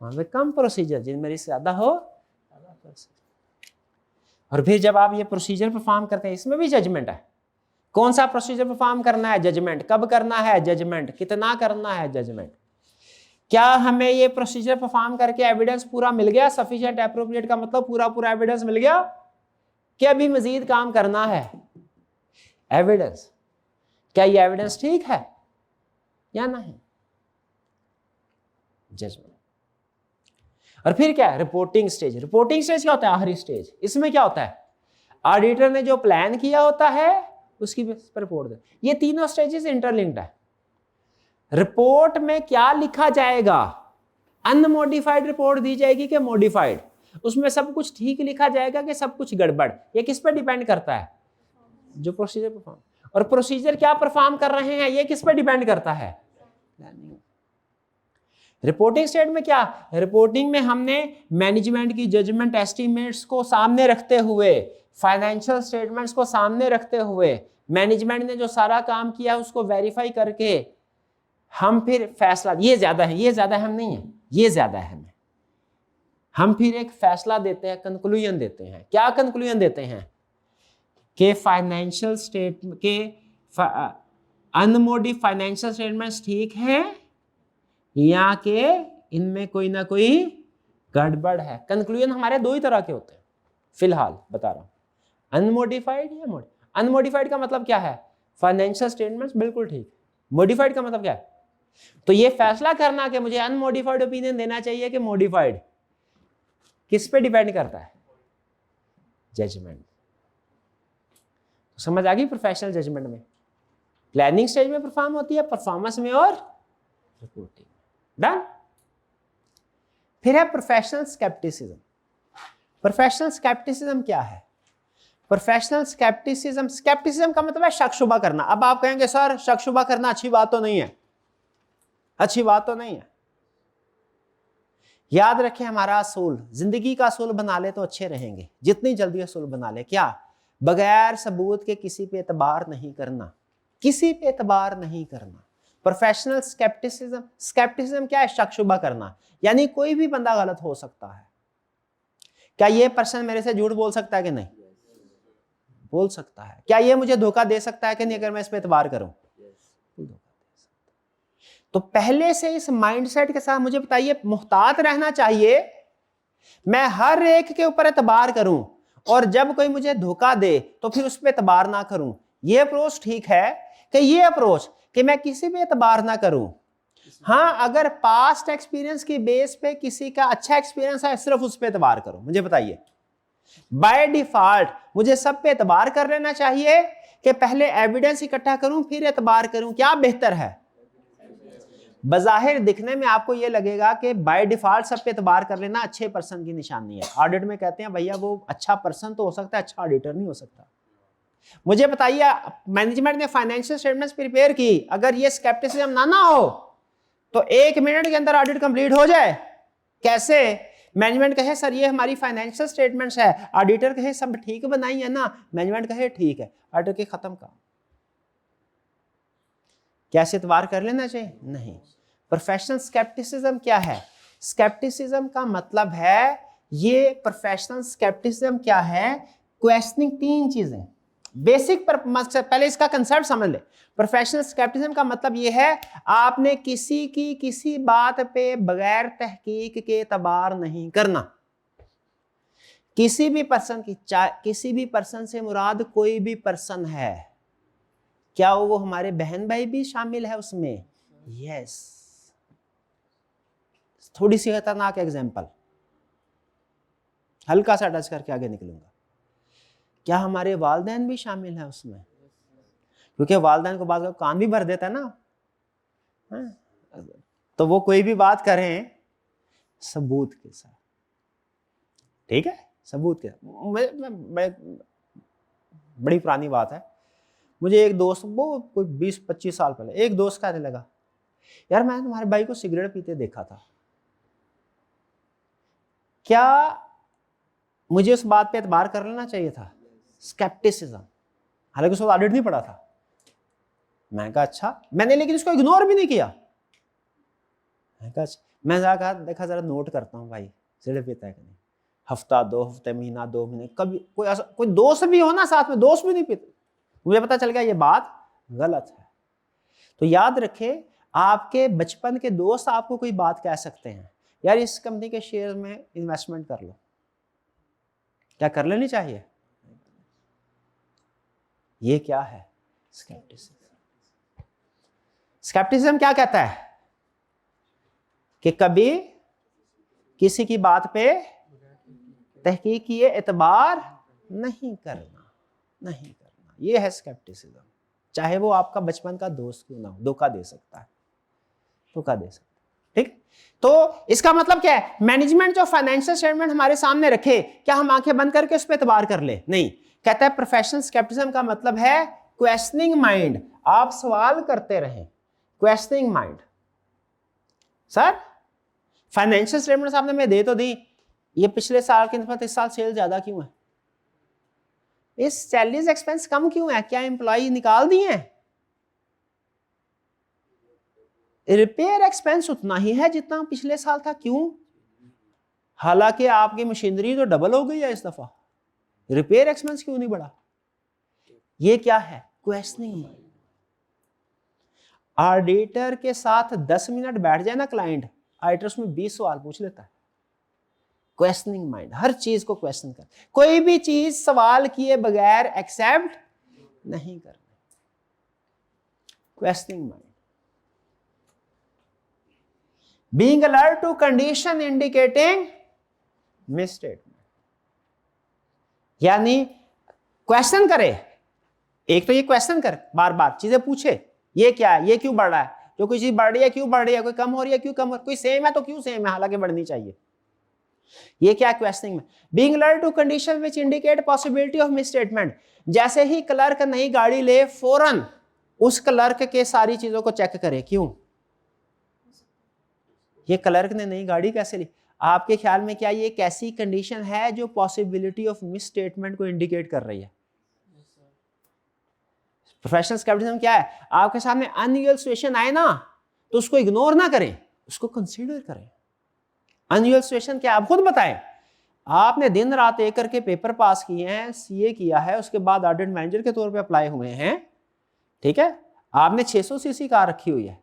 वहां पे कम प्रोसीजर, जिनमें रिस्क ज्यादा हो ज्यादा प्रोसीजर। और फिर जब आप ये प्रोसीजर परफॉर्म करते हैं, इसमें भी जजमेंट है। कौन सा प्रोसीजर परफॉर्म करना है? जजमेंट। कब करना है? जजमेंट। कितना करना है? जजमेंट। क्या हमें ये प्रोसीजर परफॉर्म करके एविडेंस पूरा मिल गया? सफिशिएंट एप्रोप्रिएट का मतलब पूरा पूरा एविडेंस मिल गया, कि अभी मजीद काम करना है? एविडेंस, क्या ये एविडेंस ठीक है या नहीं? जजमेंट। और फिर क्या है? Reporting stage. रिपोर्टिंग स्टेज क्या होता है? आखिरी स्टेज। इसमें क्या होता है? ऑडिटर ने जो प्लान किया होता है उसकी बेस पर रिपोर्ट दे। ये तीनों स्टेजेस इंटरलिंक्ड है। रिपोर्ट में क्या लिखा जाएगा? अनमोडिफाइड रिपोर्ट दी जाएगी कि मॉडिफाइड? उसमें सब कुछ ठीक लिखा जाएगा कि सब कुछ गड़बड़? ये किस पर डिपेंड करता है? जो प्रोसीजर परफॉर्म। और प्रोसीजर क्या परफॉर्म कर रहे हैं, ये किस पर डिपेंड करता है? प्लानिंग। रिपोर्टिंग स्टेट में क्या? रिपोर्टिंग में हमने मैनेजमेंट की जजमेंट एस्टीमेट्स को सामने रखते हुए, फाइनेंशियल स्टेटमेंट्स को सामने रखते हुए, मैनेजमेंट ने जो सारा काम किया उसको वेरीफाई करके हम फिर फैसला, ये ज्यादा है, ये ज्यादा अहम नहीं है, ये ज्यादा अहम है। हम फिर एक फैसला देते हैं, कंक्लूजन देते हैं। क्या कंक्लूजन देते हैं? कि फाइनेंशियल स्टेट के अनमोडिफाइड फाइनेंशियल स्टेटमेंट्स ठीक हैं, या कि इनमें कोई ना कोई गड़बड़ है। कंक्लूजन हमारे दो ही तरह के होते हैं, फिलहाल बता रहा हूं, अनमोडिफाइड या मॉडिफाइड। अनमोडिफाइड का मतलब क्या है? फाइनेंशियल स्टेटमेंट्स बिल्कुल ठीक। मॉडिफाइड का मतलब क्या है? तो ये फैसला करना कि मुझे अनमोडिफाइड ओपिनियन देना चाहिए कि मॉडिफाइड, किस पे डिपेंड करता है? जजमेंट। तो समझ आ गई? प्रोफेशनल जजमेंट में प्लानिंग स्टेज में परफॉर्म होती है, परफॉर्मेंस में और रिपोर्टिंग। डन। फिर है प्रोफेशनल स्केप्टिसिज्म। प्रोफेशनल स्केप्टिसिज्म क्या है? प्रोफेशनल स्केप्टिसिज्म, स्केप्टिसिज्म का मतलब है शक शुबा करना। अब आप कहेंगे सर शक शुबा करना अच्छी बात तो नहीं है, अच्छी बात तो नहीं है। याद रखें हमारा असूल, जिंदगी का असूल बना ले तो अच्छे रहेंगे। जितनी जल्दी असूल बना ले, क्या? बगैर सबूत के किसी पे एतबार नहीं करना, किसी पे एतबार नहीं करना। प्रोफेशनल स्केप्टिसिज्म, स्केप्टिसिज्म क्या है? शक शुबा करना, यानी कोई भी बंदा गलत हो सकता है। क्या ये पर्सन मेरे से झूठ बोल सकता है कि नहीं? बोल सकता है। क्या ये मुझे धोखा दे सकता है कि नहीं अगर मैं इस पे एतबार करूं? तो पहले से इस माइंडसेट के साथ मुझे बताइए, मुहतात रहना चाहिए। मैं हर एक के ऊपर एतबार करूं, और जब कोई मुझे धोखा दे तो फिर उस पर एतबार ना करूं। ये अप्रोच ठीक है कि ये अप्रोच कि मैं किसी पे एतबार ना करूं? हाँ, अगर पास्ट एक्सपीरियंस की बेस पे किसी का अच्छा एक्सपीरियंस है, सिर्फ उस पर एतबार करूं। मुझे बताइए, बाय डिफॉल्ट मुझे सब पे एतबार कर लेना चाहिए कि पहले एविडेंस इकट्ठा करूं फिर एतबार करूं? क्या बेहतर है? बज़ाहिर दिखने में आपको ये लगेगा कि बाय डिफॉल्ट सब पे एतबार कर लेना अच्छे पर्सन की निशानी है। ऑडिट में कहते हैं भैया वो अच्छा पर्सन तो हो सकता है, अच्छा ऑडिटर नहीं हो सकता। मुझे बताइए, मैनेजमेंट ने फाइनेंशियल स्टेटमेंट्स प्रिपेयर की, अगर ये स्केप्टिसिज्म ना हो तो 1 मिनट के अंदर ऑडिट कंप्लीट हो जाए। कैसे? मैनेजमेंट कहे सर ये हमारी फाइनेंशियल स्टेटमेंट्स है, ऑडिटर कहे सब ठीक बनाई है ना, मैनेजमेंट कहे ठीक है, ऑडिटर के खत्म काम। कैसे एतबार कर लेना चाहिए? नहीं। प्रोफेशनल स्केप्टिसिज्म क्या है? स्केप्टिसिज्म का मतलब है, ये प्रोफेशनल स्केप्टिसिज्म क्या है? क्वेश्चनिंग। 3 चीजें बेसिक पर, पहले इसका कंसेप्ट समझ ले। प्रोफेशनल स्केप्टिसिज्म का मतलब ये है, आपने किसी की किसी बात पे बगैर तहकीक के एतबार नहीं करना। किसी भी पर्सन की, किसी भी पर्सन से मुराद कोई भी पर्सन है, क्या वो हमारे बहन भाई भी शामिल है उसमें? यस। थोड़ी सी खतरनाक एग्जांपल, हल्का सा टच करके आगे निकलूंगा। क्या हमारे वालिदैन भी शामिल है उसमें? क्योंकि वालिदैन को बाद कान भी भर देता है ना, तो वो कोई भी बात करें सबूत के साथ, ठीक है, सबूत के साथ। बड़ी पुरानी बात है, मुझे एक दोस्त, वो कोई 20-25 साल पहले, एक दोस्त कहने लगा, यार मैंने तुम्हारे भाई को सिगरेट पीते देखा था, क्या मुझे उस बात पे एतबार कर लेना चाहिए था? स्केप्टिसिज्म, हालांकि उसको ऑडिट नहीं पड़ा था। मैं कहा अच्छा, मैंने लेकिन उसको इग्नोर भी नहीं किया। मैं कहा अच्छा, मैं कहा देखा जरा नोट करता हूँ भाई सिगरेट पीता है कि नहीं, हफ्ता 2 हफ्ते, महीना 2 महीने, कभी कोई दोस्त भी हो ना साथ में, दोस्त भी नहीं पीते, मुझे पता चल गया ये बात गलत है। तो याद रखें, आपके बचपन के दोस्त आपको कोई बात कह सकते हैं, यार इस कंपनी के शेयर में इन्वेस्टमेंट कर लो, क्या कर लेनी चाहिए? ये क्या है? स्केप्टिसिज्म। स्केप्टिसिज्म क्या कहता है कि कभी किसी की बात पे तहकीक किए एतबार नहीं करना, नहीं करना, ये है स्केप्टिसिज्म। चाहे वो आपका बचपन का दोस्त क्यों ना हो, धोखा दे सकता है, धोखा दे सकता है, ठीक। तो इसका मतलब क्या है? मैनेजमेंट जो फाइनेंशियल स्टेटमेंट हमारे सामने रखे, क्या हम आंखें बंद करके उस पर एतबार कर ले? नहीं। कहता है प्रोफेशनल स्केप्टिसिज्म का मतलब है क्वेश्चनिंग माइंड, आप सवाल करते रहें, questioning mind. Sir financial statement आपने मैं दे तो दी, ये पिछले साल के निस्बत इस साल सेल ज्यादा क्यों है? इस सैलरीज एक्सपेंस कम क्यों है? क्या एम्प्लॉय निकाल दिए हैं? रिपेयर एक्सपेंस उतना ही है जितना पिछले साल था, क्यों? हालांकि आपकी मशीनरी तो डबल हो गई है इस दफा, रिपेयर एक्सपेंस क्यों नहीं बढ़ा? ये क्या है? Questioning mind. ऑडिटर के साथ 10 मिनट बैठ जाए ना क्लाइंट, ऑडिटर उसमें 20 सवाल पूछ लेता है। क्वेश्चनिंग माइंड, हर चीज को क्वेश्चन कर, कोई भी चीज सवाल किए बगैर एक्सेप्ट नहीं करना। Questioning mind. Being alert to condition indicating misstatement, यानी क्वेश्चन करे, एक तो ये क्वेश्चन कर, बार बार चीजें पूछे, ये क्या है, ये क्यों बढ़ रहा है, जो कोई चीज बढ़ रही है क्यों बढ़ रही है, कोई कम हो रही है क्यों कम हो रही है, कोई सेम है तो क्यों सेम है, हालांकि बढ़नी चाहिए। ये क्या क्वेश्चनिंग में? Being alert to condition which indicate possibility of misstatement, जैसे ही क्लर्क नई गाड़ी ले, फौरन उस क्लर्क के सारी चीजों को चेक करे, क्यों? ये क्लर्क ने नई गाड़ी कैसे ली? आपके ख्याल में क्या ये एक ऐसी कंडीशन है जो पॉसिबिलिटी ऑफ मिसस्टेटमेंट को इंडिकेट कर रही है? प्रोफेशनल स्केप्टिसिज्म क्या है? आपके सामने अनयूजुअल सिचुएशन आए ना, तो उसको इग्नोर ना करें, उसको कंसीडर करें। अनयूजुअल सिचुएशन क्या, आप खुद बताएं। आपने दिन रात एक करके पेपर पास किए हैं, सीए किया है, उसके बाद ऑडिट मैनेजर के तौर पे अप्लाई हुए हैं, ठीक है, आपने 600 सीसी कार रखी हुई है,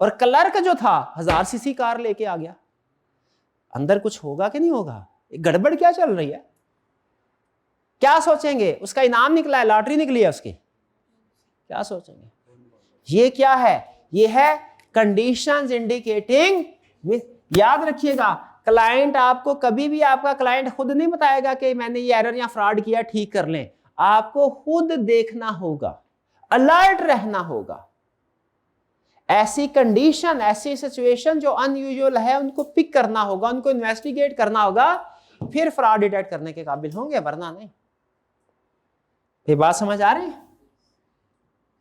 और क्लर्क जो था 1000 सीसी कार लेके आ गया, अंदर कुछ होगा कि नहीं होगा? गड़बड़ क्या चल रही है? क्या सोचेंगे? उसका इनाम निकला है, लॉटरी निकली है उसकी, क्या सोचेंगे? ये क्या है? ये है कंडीशंस इंडिकेटिंग। याद रखिएगा, क्लाइंट आपको कभी भी, आपका क्लाइंट खुद नहीं बताएगा कि मैंने ये एरर या फ्रॉड किया, ठीक कर लें। आपको खुद देखना होगा, अलर्ट रहना होगा। ऐसी कंडीशन, ऐसी सिचुएशन जो अनयूजुअल है, उनको पिक करना होगा, उनको इन्वेस्टिगेट करना होगा, फिर फ्रॉड डिटेक्ट करने के काबिल होंगे, वरना नहीं। ये बात समझ आ रही है?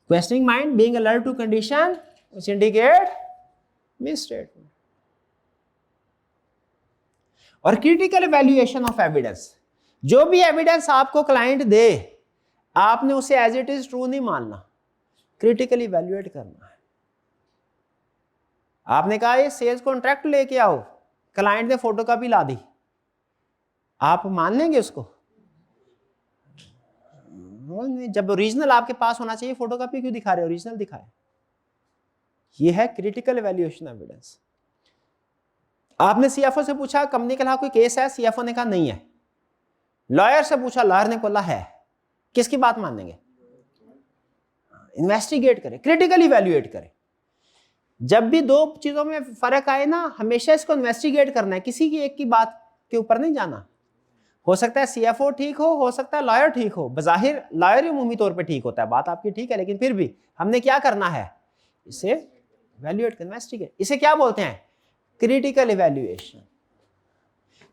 Questioning mind, being alert to condition which indicate misstatement. और क्रिटिकल इवैल्यूएशन ऑफ एविडेंस, जो भी एविडेंस आपको क्लाइंट दे, आपने उसे एज इट इज ट्रू नहीं मानना, क्रिटिकली इवैल्यूएट करना है। आपने कहा ये सेल्स कॉन्ट्रैक्ट लेके आओ, क्लाइंट ने फोटोकॉपी ला दी, आप मान लेंगे उसको? जब ओरिजिनल आपके पास होना चाहिए, फोटोकॉपी क्यों दिखा रहे हो? ओरिजिनल दिखाए। ये है क्रिटिकल इवैल्यूएशन एविडेंस। आपने सीएफओ से पूछा कंपनी के खिलाफ कोई केस है, सीएफओ ने कहा नहीं है, लॉयर से पूछा, लॉयर ने बोला है, किसकी बात मानेंगे? इन्वेस्टिगेट करें, क्रिटिकली इवैल्यूएट करें। जब भी दो चीजों में फर्क आए ना, हमेशा इसको इन्वेस्टिगेट करना है, किसी की एक की बात के ऊपर नहीं जाना। हो सकता है सीएफओ ठीक हो सकता है लॉयर ठीक हो, बज़ाहिर लॉयर ही उमूमी तौर पे ठीक होता है, बात आपकी ठीक है, लेकिन फिर भी हमने क्या करना है, इसे इवैल्यूएट, इन्वेस्टिगेट। इसे क्या बोलते हैं? Critical evaluation.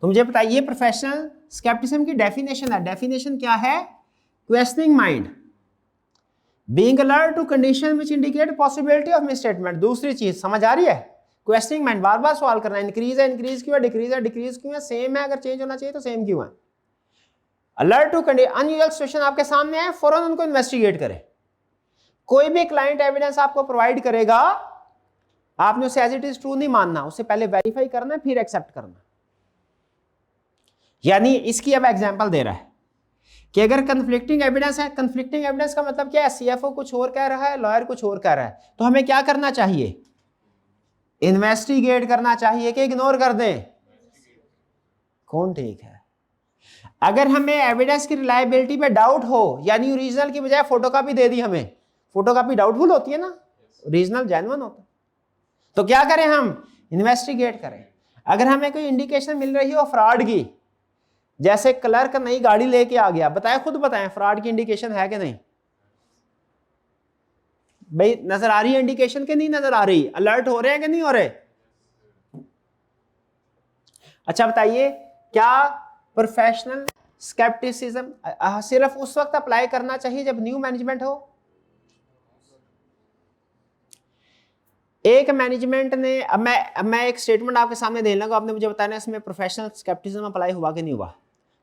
तो मुझे बताइए प्रोफेशनल स्केप्टिसिज्म की डेफिनेशन है। डेफिनेशन क्या है? Questioning mind, being alert to condition which indicate possibility of misstatement. दूसरी चीज समझ आ रही है? क्वेश्चनिंग माइंड, बार बार सवाल करना, इंक्रीज है, इंक्रीज क्यों है, डिक्रीज है, डिक्रीज क्यों है, सेम है, अगर चेंज होना चाहिए तो सेम क्यों है। Alert to condition, unusual situation आपके सामने है, फौरन उनको इन्वेस्टिगेट करें। कोई भी क्लाइंट एविडेंस आपको प्रोवाइड करेगा, आपने उसे एज इट इज ट्रू नहीं मानना, उससे पहले वेरीफाई करना है, फिर एक्सेप्ट करना। यानी इसकी अब एग्जांपल दे रहा है कि अगर कंफ्लिक्टिंग एविडेंस है, कंफ्लिक्टिंग एविडेंस का मतलब क्या है? सीएफओ कुछ और कह रहा है, लॉयर कुछ और कह रहा है, तो हमें क्या करना चाहिए? इन्वेस्टिगेट करना चाहिए कि इग्नोर कर दें? कौन ठीक है? अगर हमें एविडेंस की रिलायबिलिटी पे डाउट हो, यानी ओरिजिनल की बजाय फोटोकॉपी दे दी हमें, फोटोकॉपी डाउटफुल होती है ना, ओरिजिनल जेन्युइन होता है, तो क्या करें हम? इन्वेस्टिगेट करें। अगर हमें कोई इंडिकेशन मिल रही हो फ्रॉड की, जैसे क्लर्क नई गाड़ी लेके आ गया, बताएं, खुद बताएं फ्रॉड की इंडिकेशन है कि नहीं? भाई नजर आ रही है इंडिकेशन के नहीं नजर आ रही? अलर्ट हो रहे हैं कि नहीं हो रहे? अच्छा बताइए, क्या प्रोफेशनल स्केप्टिसिज्म सिर्फ उस वक्त अप्लाई करना चाहिए जब न्यू मैनेजमेंट हो? एक मैनेजमेंट ने, अब मैं एक स्टेटमेंट आपके सामने दे लूंगा, आपने मुझे बताना इसमें प्रोफेशनल स्केप्टिसिज्म अप्लाई हुआ कि नहीं हुआ।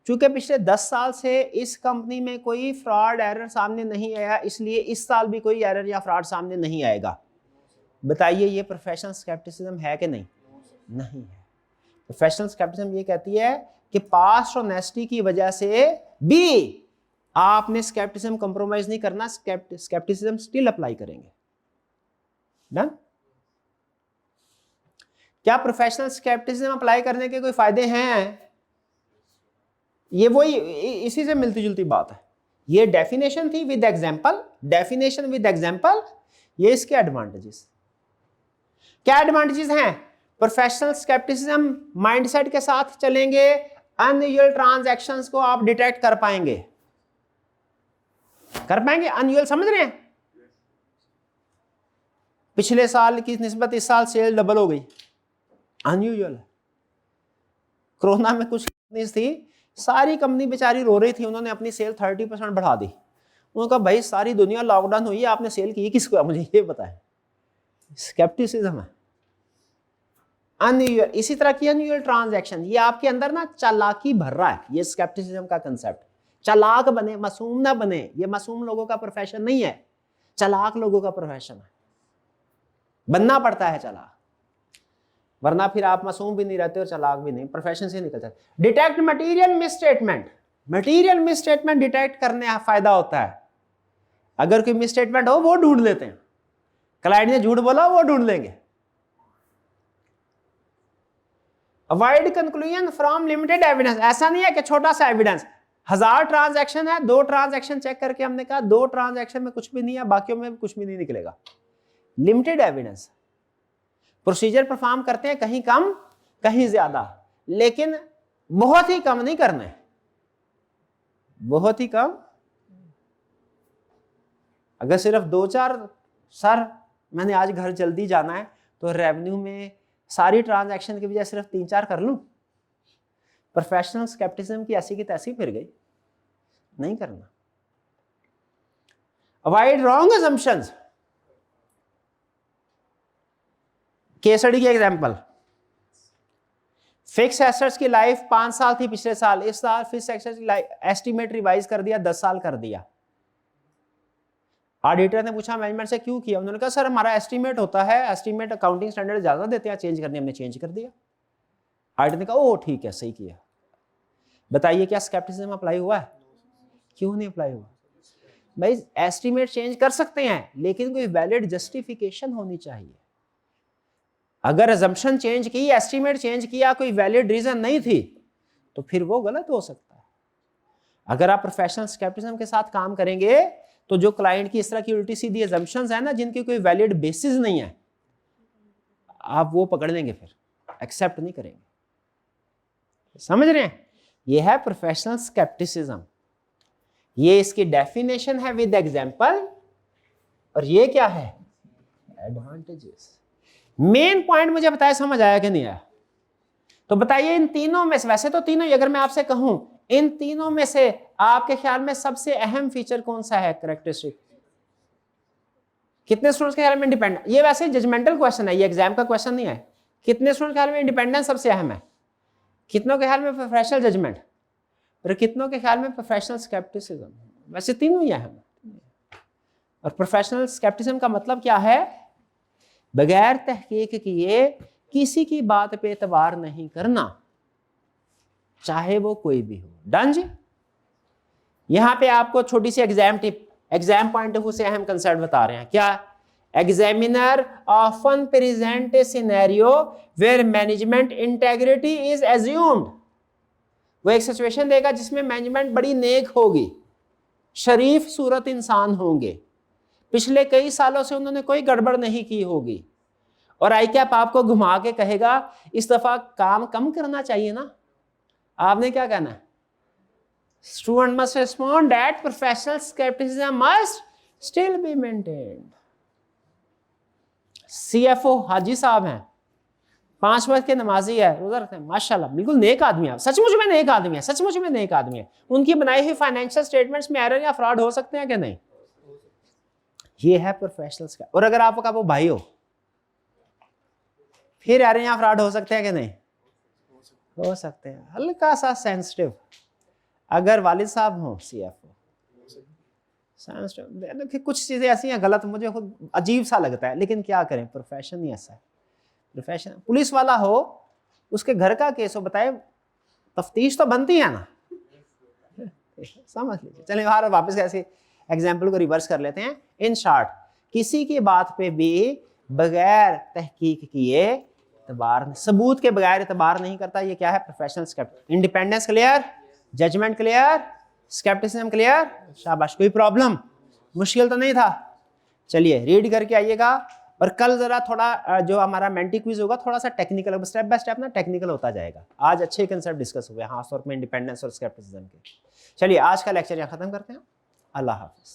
चूंकि पिछले 10 साल से इस कंपनी में कोई फ्रॉड एरर सामने नहीं आया, इसलिए इस साल भी कोई एरर या फ्रॉड सामने नहीं आएगा। बताइए ये प्रोफेशनल स्केप्टिसिज्म है कि नहीं? नहीं है। प्रोफेशनल स्केप्टिसिज्म ये कहती है कि पास्ट ऑनेस्टी की वजह से भी आपने स्केप्टिसिज्म कंप्रोमाइज नहीं करना, स्केप्टिसिज्म स्टिल अप्लाई करेंगे। डन? क्या प्रोफेशनल स्केप्टिसिज्म अप्लाई करने के कोई फायदे हैं? ये वही इसी से मिलती जुलती बात है। ये डेफिनेशन थी with example, definition with example, ये इसके एडवांटेजेस। क्या एडवांटेजेस हैं? प्रोफेशनल स्केप्टिसिज्म माइंडसेट के साथ चलेंगे, अनयूजुअल ट्रांजैक्शंस को आप डिटेक्ट कर पाएंगे। अनयूजुअल समझ रहे हैं? पिछले साल की निस्बत इस साल सेल डबल हो गई, अनयूजुअल। कोरोना में कुछ कंपनीज थी, सारी कंपनी बेचारी रो रही थी, उन्होंने अपनी सेल 30% बढ़ा दी। उन्होंने कहा भाई सारी दुनिया लॉकडाउन हुई है, आपने सेल की किसको? मुझे ये बताएं। स्केप्टिसिज्म है, अनयूजुअल। इसी तरह की अनयूजुअल ट्रांजैक्शन, ये आपके अंदर ना चालाकी भर रहा है, ये स्केप्टिसिज्म का कंसेप्ट। चालाक बने, मासूम ना बने, ये मासूम लोगों का प्रोफेशन नहीं है, चालाक लोगों का प्रोफेशन है। बनना पड़ता है चालाक, वरना फिर आप मासूम भी नहीं रहते और चालाक भी नहीं, प्रोफेशन से निकल जाते। Detect material misstatement, material misstatement detect करने का फायदा होता है। अगर कोई मिसस्टेटमेंट हो वो ढूंढ लेते हैं, क्लाइंट ने झूठ बोला वो ढूंढ लेंगे। Avoid conclusion from limited evidence, ऐसा नहीं है कि छोटा सा एविडेंस, 1000 ट्रांजैक्शन है, 2 ट्रांजैक्शन चेक करके हमने कहा 2 ट्रांजैक्शन में कुछ भी नहीं है, बाकियों में कुछ भी नहीं निकलेगा। लिमिटेड एविडेंस, प्रोसीजर परफॉर्म करते हैं, कहीं कम कहीं ज्यादा, लेकिन बहुत ही कम नहीं करने, बहुत ही कम। अगर सिर्फ 2-4 सर मैंने आज घर जल्दी जाना है तो रेवेन्यू में सारी ट्रांजैक्शन की बजाय सिर्फ 3-4 कर लूं, प्रोफेशनल स्केप्टिसिज्म की ऐसी की तैसी फिर गई, नहीं करना। Avoid wrong assumptions, case study की एग्जांपल, फिक्स एसेट्स की लाइफ 5 साल थी पिछले साल, इस साल फिक्स एसेट्स की एस्टीमेट रिवाइज कर दिया, 10 साल कर दिया। ऑडिटर ने पूछा मैनेजमेंट से क्यों किया, उन्होंने कहा सर हमारा एस्टीमेट होता है, एस्टीमेट अकाउंटिंग स्टैंडर्ड ज्यादा देते हैं, चेंज करने हमने चेंज कर दिया। ऑडिटर ने कहा ओ ठीक है सही किया। बताइए क्या स्केप्टिसिज्म अप्लाई हुआ है? क्यों नहीं अप्लाई हुआ? भाई एस्टीमेट चेंज कर सकते हैं, लेकिन कोई वैलिड जस्टिफिकेशन होनी चाहिए। अगर अजम्पशन चेंज की, एस्टीमेट चेंज किया, कोई वैलिड रीजन नहीं थी, तो फिर वो गलत हो सकता है। अगर आप प्रोफेशनल स्केप्टिसिज्म के साथ काम करेंगे तो जो क्लाइंट की इस तरह की उल्टी सीधी अजम्पशंस है ना, जिनकी कोई वैलिड बेसिस नहीं है, आप वो पकड़ लेंगे, फिर एक्सेप्ट नहीं करेंगे। समझ रहे हैं? ये है प्रोफेशनल स्केप्टिसिज्म। ये इसकी डेफिनेशन है विद एग्जांपल, और ये क्या है? एडवांटेजेस। मेन पॉइंट मुझे बताया, समझ आया कि नहीं आया? तो बताइए इन तीनों में से, वैसे तो तीनों ही, अगर मैं आपसे कहूं इन तीनों में से आपके ख्याल में सबसे अहम फीचर कौन सा है, कैरेक्टरिस्टिक? कितने स्टूडेंट्स के ख्याल में इंडिपेंडेंट? ये वैसे जजमेंटल क्वेश्चन है, ये एग्जाम का क्वेश्चन नहीं है। कितने स्टूडेंट के ख्याल में इंडिपेंडेंस सबसे अहम है? कितनों के ख्याल में प्रोफेशनल जजमेंट? और कितनों के ख्याल में प्रोफेशनल स्केप्टिसिज्म? वैसे तीनों ही अहम है। और प्रोफेशनल स्केप्टिसिज्म का मतलब क्या है? बगैर तहकीक किए किसी की बात पे एतबार नहीं करना, चाहे वो कोई भी हो। डन जी? यहां पे आपको छोटी सी exam tip, exam point of view से अहम कंसेप्ट बता रहे हैं। क्या? Examiner often present a scenario where management integrity is assumed. वो एक सिचुएशन देगा जिसमें मैनेजमेंट बड़ी नेक होगी, शरीफ सूरत इंसान होंगे, पिछले कई सालों से उन्होंने कोई गड़बड़ नहीं की होगी, और आई कैप आपको घुमा के कहेगा इस दफा काम कम करना चाहिए ना। आपने क्या कहना है? Student must respond that professional scepticism must still be maintained. CFO हाजी साहब हैं, 5 वक्त के नमाजी है, रोजा रखते हैं, माशाल्लाह बिल्कुल नेक आदमी है, सचमुच में नेक आदमी है, सचमुच में नेक आदमी है। उनकी बनाई हुई फाइनेंशियल स्टेटमेंट्स में एरर या फ्रॉड हो सकते हैं कि नहीं? ये है प्रोफेशनल। और अगर आपका वो भाई हो, फिर एरर या फ्रॉड हो सकते हैं कि नहीं? हो सकते हैं, हल्का सा सेंसिटिव। अगर वालिद साहब हो सीएफओ, सेंसिटिव, कुछ चीजें ऐसी हैं गलत, मुझे खुद अजीब सा लगता है, लेकिन क्या करें, प्रोफेशन ही ऐसा है। प्रोफेशन, पुलिस वाला हो, उसके घर का केस हो, बताए तफ्तीश तो बनती है ना। समझ लीजिए। चलिए बाहर वापस ऐसे एग्जाम्पल को रिवर्स कर लेते हैं। इन शॉर्ट, किसी की बात पे भी बगैर तहकीक किए इतबार, सबूत के बगैर इतबार नहीं करता। ये क्या है? Professional scepticism. Independence clear, judgement clear, scepticism clear. शाबाश, कोई प्रॉब्लम? मुश्किल तो नहीं था? चलिए रीड करके आइएगा। और कल जरा थोड़ा जो हमारा मेंटी क्विज होगा थोड़ा सा टेक्निकल, स्टेप बाय स्टेप ना टेक्निकल होता जाएगा। आज अच्छे कंसेप्ट डिस्कस हुए, खास तौर पर इंडिपेंडेंस और स्केप्टिसिज्म के। चलिए आज का लेक्चर यहाँ खत्म करते हैं। अल्लाह हाफिज।